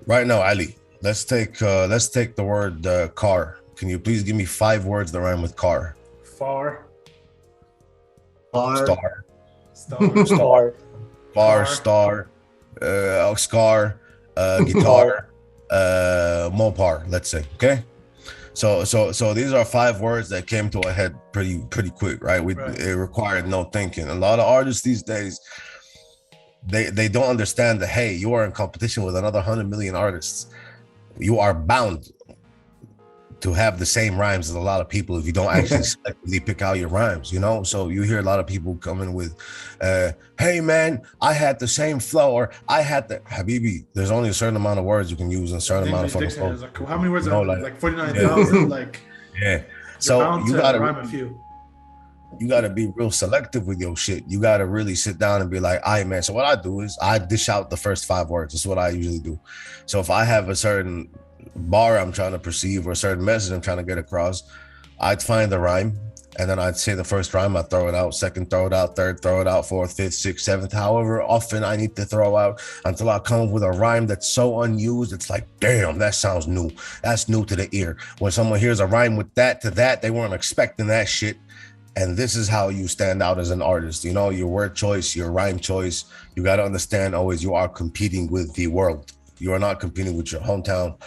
right now. Ali, let's take the word car. Can you please give me 5 words that rhyme with car? Far. Star. Star. Bar, star, scar, guitar, Mopar, let's say. Okay. So these are 5 words that came to our head pretty quick, right? It required no thinking. A lot of artists these days, they don't understand that, hey, you are in competition with another 100 million artists. You are bound to have the same rhymes as a lot of people if you don't actually selectively pick out your rhymes, you know. So you hear a lot of people coming with hey man, I had the same flow, or I had the Habibi. There's only a certain amount of words you can use and a certain amount of fucking flow. Like, how many words are like 49,000? Yeah. Like, yeah. So you gotta rhyme a few. You gotta be real selective with your shit. You gotta really sit down and be like, all right, man. So what I do is I dish out the first 5 words. That's what I usually do. So if I have a certain bar I'm trying to perceive or a certain message I'm trying to get across, I'd find the rhyme, and then I'd say the first rhyme, I throw it out, second throw it out, third throw it out, fourth, fifth, sixth, seventh, however often I need to throw out until I come up with a rhyme that's so unused, it's like, damn, that sounds new. That's new to the ear. When someone hears a rhyme with that to that, they weren't expecting that shit. And this is how you stand out as an artist. You know, your word choice, your rhyme choice, you got to understand always you are competing with the world. You are not competing with your hometown,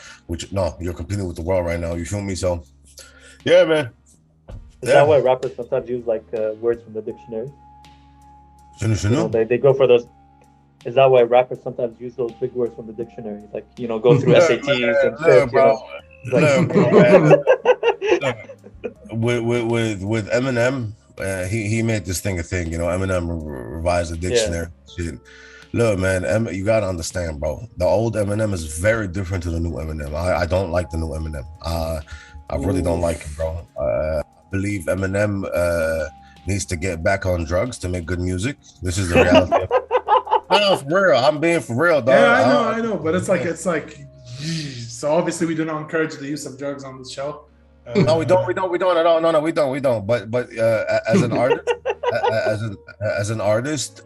you're competing with the world right now. You feel me? So, yeah, man. Is that why rappers sometimes use like words from the dictionary? You know, they go for those. Is that why rappers sometimes use those big words from the dictionary? Like, you know, go through SATs and shit. Bro. With Eminem, he made this thing a thing. You know, Eminem revised the dictionary. Yeah. Shit. Look, man, you gotta understand, bro. The old Eminem is very different to the new Eminem. I don't like the new Eminem. I really don't like it, bro. I believe Eminem needs to get back on drugs to make good music. This is the reality. No, for real. I'm being for real, dog. Yeah, I know. But it's like, so obviously we do not encourage the use of drugs on this show. No, we don't at all. No, we don't. But as an artist, as an artist,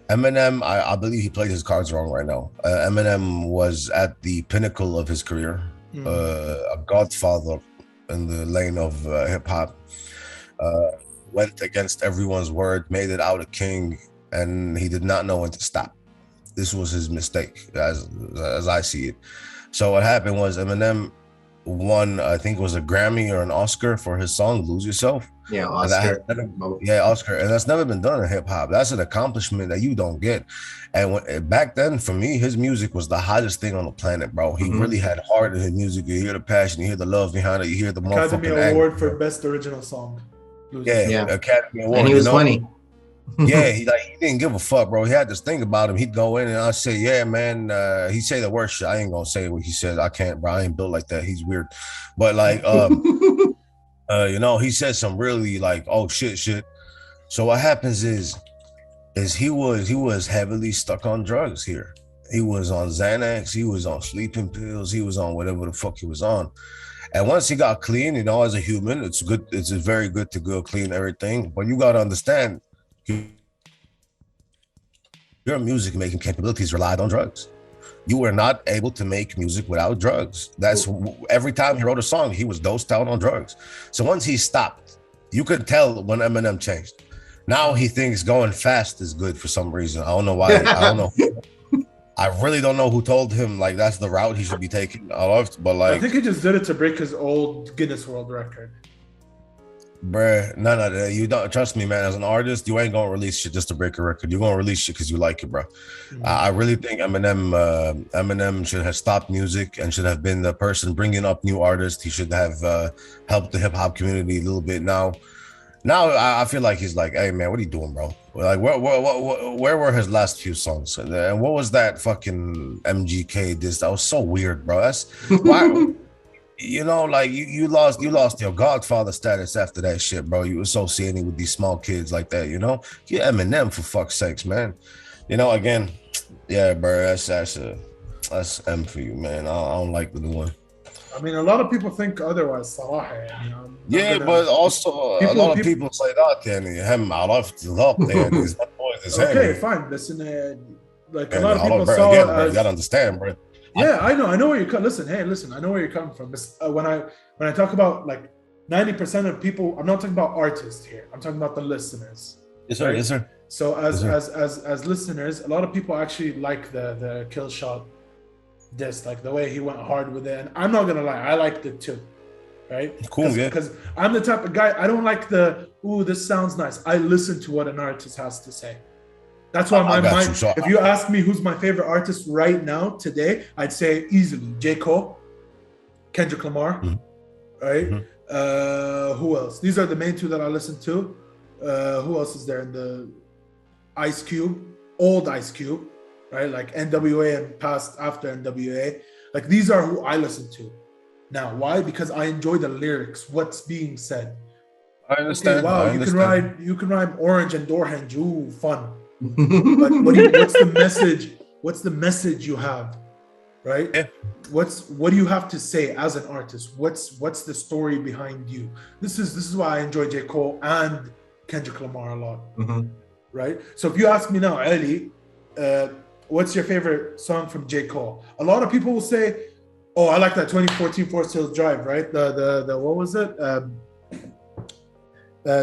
Eminem, I believe he played his cards wrong right now. Eminem was at the pinnacle of his career, a godfather in the lane of hip hop. Went against everyone's word, made it out a king, and he did not know when to stop. This was his mistake, as I see it. So what happened was Eminem won, I think it was a Grammy or an Oscar for his song "Lose Yourself." Yeah, Oscar. Oscar, and that's never been done in hip hop. That's an accomplishment that you don't get. And back then, for me, his music was the hottest thing on the planet, bro. He really had heart in his music. You hear the passion, you hear the love behind it, you hear the Academy motherfucking Award anger, for Best Original Song. Yeah, Academy Award. And he was funny. Yeah, he didn't give a fuck, bro. He had this thing about him. He'd go in and I'd say, yeah, man, he'd say the worst shit. I ain't gonna say what he said. I can't, bro. I ain't built like that. He's weird. But like you know, he said some really like, oh shit. So what happens is he was heavily stuck on drugs here. He was on Xanax, he was on sleeping pills, he was on whatever the fuck he was on. And once he got clean, you know, as a human, it's very good to go clean everything. But you gotta understand, your music making capabilities relied on drugs. You were not able to make music without drugs. That's every time he wrote a song, he was dosed out on drugs. So once he stopped, you could tell when Eminem changed. Now he thinks going fast is good for some reason. I don't know why. I don't know. I really don't know who told him like that's the route he should be taking. But like, I think he just did it to break his old Guinness World Record. Bruh, no, you don't trust me, man. As an artist, you ain't gonna release shit just to break a record. You're gonna release shit because you like it, bro. I really think Eminem should have stopped music and should have been the person bringing up new artists. He should have helped the hip hop community a little bit. Now I feel like he's like, hey man, what are you doing, bro? Like, where were his last few songs? And what was that fucking MGK diss? That was so weird, bro. That's why. you know, like you lost your godfather status after that shit, bro. You associating with these small kids like that, you know. You Eminem for fuck's sakes, man. You know, again, yeah, bro. That's M for you, man. I don't like the new one. I mean, a lot of people think otherwise. صراحة يعني. Yeah, but also a lot of people say that يعني هم عرفت ضبط يعني is that boy is okay, fine. Listen, like a lot of people saw again, it bro, as, you gotta understand, bro. yeah, I know where you're coming. Listen, I know where you're coming from. When I talk about like 90% of people, I'm not talking about artists here. I'm talking about the listeners. Yes, sir. Right? Yes, sir. So as listeners, a lot of people actually like the kill shot disc, like the way he went hard with it. And I'm not gonna lie, I liked it too. Right? Cool, yeah. Because I'm the type of guy, I don't like this sounds nice. I listen to what an artist has to say. That's why my mind, if you ask me who's my favorite artist right now, today, I'd say easily J. Cole, Kendrick Lamar, right? Who else? These are the main two that I listen to. Who else is there in the Ice Cube, old Ice Cube, right? Like NWA and past after NWA. Like these are who I listen to. Now, why? Because I enjoy the lyrics, what's being said. I understand. Okay, wow, you can rhyme orange and door hinge. Ooh, fun. But what's the message? What's the message you have, right? Yeah. What do you have to say as an artist? What's the story behind you? This is why I enjoy J. Cole and Kendrick Lamar a lot, right? So if you ask me now, Ali, what's your favorite song from J. Cole? A lot of people will say, "Oh, I like that 2014 Forest Hills Drive," right? The what was it?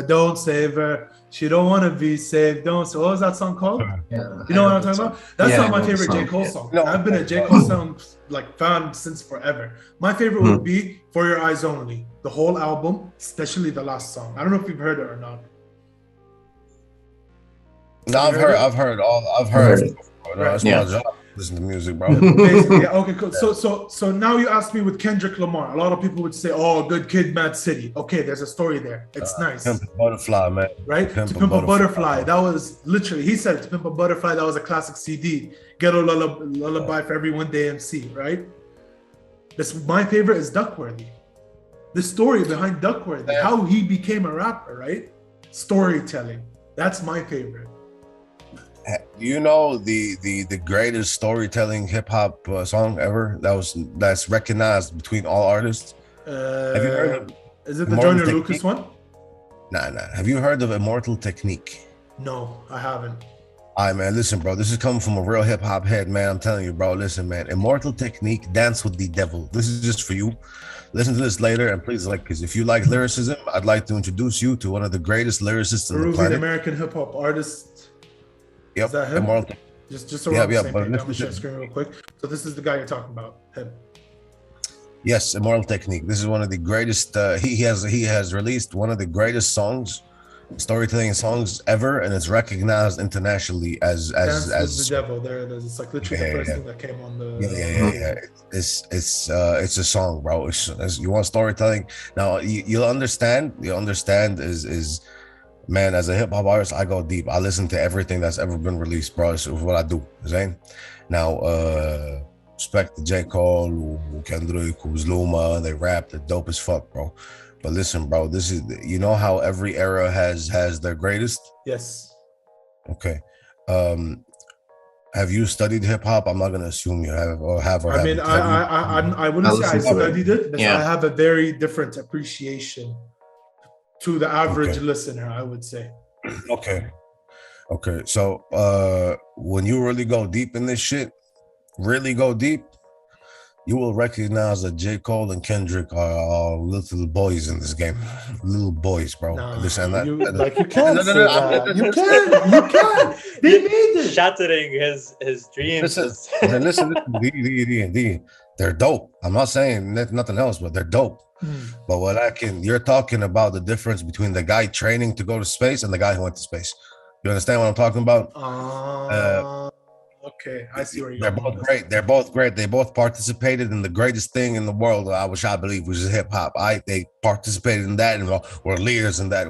Don't save her. She don't want to be saved. What was that song called? Yeah, you know what I'm talking about? That's not my favorite J. Cole song. No. I've been a J. Cole song fan since forever. My favorite would be For Your Eyes Only, the whole album, especially the last song. I don't know if you've heard it or not. No, I've heard. Right. It's my job. Listen to music, bro. Basically, yeah, okay, cool. So now you ask me with Kendrick Lamar. A lot of people would say, "Oh, Good Kid, Mad City." Okay, there's a story there. It's nice. Pimp a Butterfly, man. Right? To Pimp a Butterfly. That was literally, he said, To Pimp a Butterfly, that was a classic CD. Ghetto Lullaby for every one day MC, right? My favorite is Duckworthy. The story behind Duckworthy, how he became a rapper, right? Storytelling. That's my favorite. You know the greatest storytelling hip hop song ever that's recognized between all artists. Have you heard of? Is it the Joyner Lucas one? Nah. Have you heard of Immortal Technique? No, I haven't. All right, man. Listen, bro. This is coming from a real hip hop head, man. I'm telling you, bro. Listen, man. Immortal Technique, Dance with the Devil. This is just for you. Listen to this later, and please, because if you like lyricism, I'd like to introduce you to one of the greatest lyricists in the planet. American hip hop artist. Yep. Is that him? Just so we're on the same page. I'm gonna share screen real quick. So this is the guy you're talking about, him. Yes, Immortal Technique. This is one of the greatest. He has released one of the greatest storytelling songs ever, and it's recognized internationally as the devil. There it is. It's like literally the first thing that came on the. Yeah. It's a song, bro. It's you want storytelling. Now you'll understand. Is man, as a hip hop artist, I go deep. I listen to everything that's ever been released, bro. It's what I do. Zane. Now, respect to J. Cole, Kendrick, Luma. They rap. They're dope as fuck, bro. But listen, bro, this is, you know how every era has their greatest? Yes. Okay. Have you studied hip hop? I'm not gonna assume you have or have. I mean, I wouldn't say I studied it, but I have a very different appreciation to the average listener, I would say. Okay. So when you really go deep in this shit, you will recognize that J. Cole and Kendrick are little boys in this game. Little boys, bro. Understand that? You can't say that. You can't. They made it. Shattering his dreams. Listen. They're dope. I'm not saying nothing else, but they're dope. But you're talking about the difference between the guy training to go to space and the guy who went to space. You understand what I'm talking about? Okay, I see where you're going. They're both great. They're both great. They both participated in the greatest thing in the world, I believe, which is hip hop. They participated in that and were leaders in that.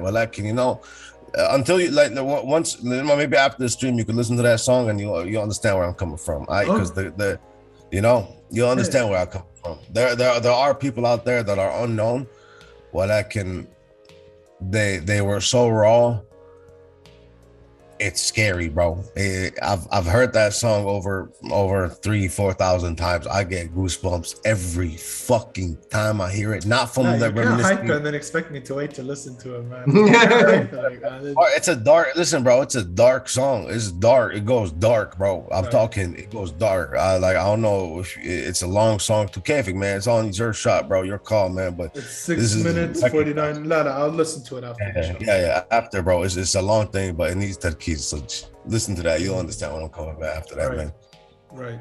Until you once maybe after the stream you can listen to that song and you understand where I'm coming from. Because you'll understand where I come from. There are people out there that are unknown. They were so raw. It's scary, bro. I've heard that song over 3,000-4,000 times. I get goosebumps every fucking time I hear it. Not from the you can't hype reminiscing. and then expect me to wait to listen to it, man. It's a dark. Listen, bro. It's a dark song. It's dark. It goes dark, bro. I'm talking. It goes dark. I don't know if it's a long song to Kefik, man. It's on your shot, bro. Your call, man. But it's 6 minutes 49. Lala, I'll listen to it after the show. Yeah. After, bro. It's a long thing, but it needs to keep. So listen to that. You'll understand what I'm coming back after that, man. Right.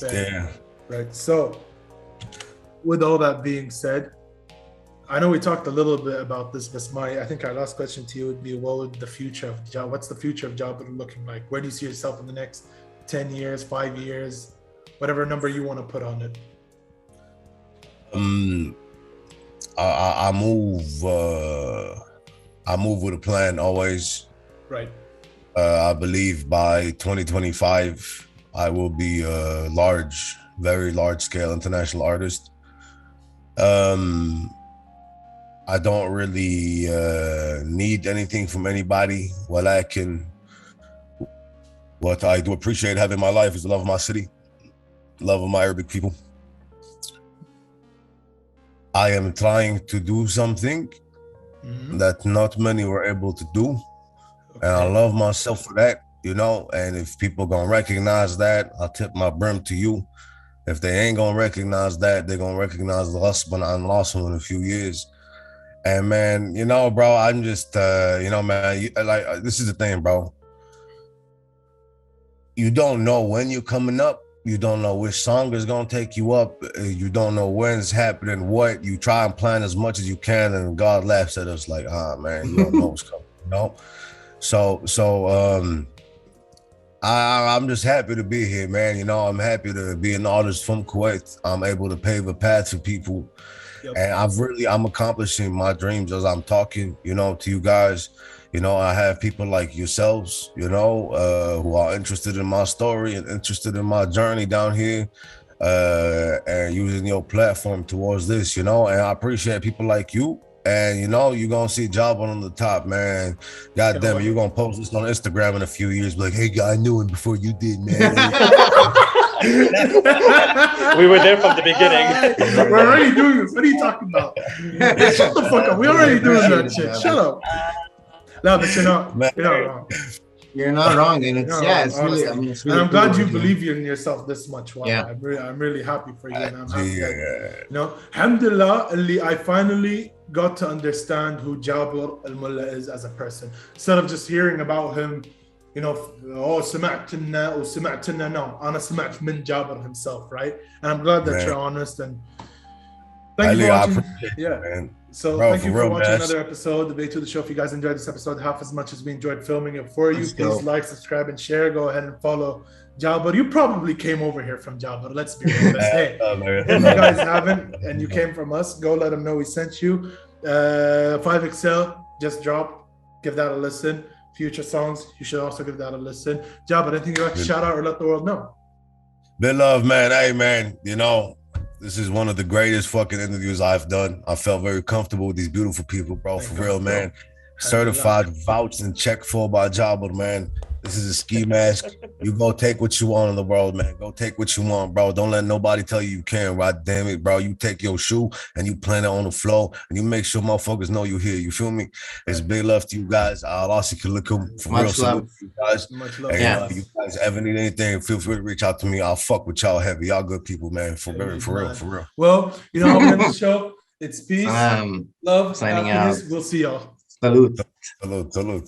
Yeah. Right. So, with all that being said, I know we talked a little bit about this, but I think our last question to you would be, what's the future of Jabber looking like? Where do you see yourself in the next 10 years, 5 years, whatever number you want to put on it? I move with a plan always. Right. I believe by 2025, I will be a very large scale international artist. I don't really need anything from anybody. What I do appreciate having in my life is the love of my city, love of my Arabic people. I am trying to do something that not many were able to do. And I love myself for that, and if people gonna recognize that, I'll tip my brim to you. If they ain't gonna recognize that, they're gonna recognize the husband and lost in a few years. And man, bro, I'm just, man, this is the thing, bro. You don't know when you're coming up. You don't know which song is gonna take you up. You don't know when it's happening, what. You try and plan as much as you can, and God laughs at us like, man, you don't know what's coming, So I'm just happy to be here, man. I'm happy to be an artist from Kuwait. I'm able to pave a path for people. Yep. And I'm accomplishing my dreams as I'm talking, to you guys. I have people like yourselves, who are interested in my story and interested in my journey down here, and using your platform towards this, and I appreciate people like you. And you're gonna see Jabba on the top, man. God damn it, you're gonna post this on Instagram in a few years, be like, hey, I knew him before you did, man. We were there from the beginning. We're already doing this. What are you talking about? Shut the fuck up. We're already doing that shit. Shut up. No, but you're not wrong. You're not wrong, and it's really. It's really and I'm glad you believe in yourself this much. Wow, yeah. I'm really happy for you, and I'm happy that, alhamdulillah, I finally got to understand who Jabir al-Mulla is as a person, instead of just hearing about him. سمعت لنا. No, أنا سمعت من Jabir himself, right? And I'm glad that you're honest, and thank you for watching. Man. So thank you for watching another episode of A2 The Show. If you guys enjoyed this episode half as much as we enjoyed filming it for you, please like, subscribe, and share. Go ahead and follow Jabir. You probably came over here from Jabir. Let's be honest. Hey, if you guys haven't and you came from us, go let them know we sent you. 5XL just dropped. Give that a listen. Future songs, you should also give that a listen. Jabir, anything you'd like to shout out or let the world know? Big love, man. Hey, man, this is one of the greatest fucking interviews I've done. I felt very comfortable with these beautiful people, bro. For real, man. Certified, vouched, and checked for by Jabir, man. This is a ski mask. You go take what you want in the world, man. Go take what you want, bro. Don't let nobody tell you can't. God damn it, bro. You take your shoe and you plant it on the floor and you make sure motherfuckers know you here. You feel me? It's big love to you guys. Al-Asikum. For real, salute to you guys. Much love. And if you guys ever need anything, feel free to reach out to me. I'll fuck with y'all heavy. Y'all good people, man. For real. Well, how we end the show. It's peace, love, signing happiness. out. We'll see y'all. Salute. Salute.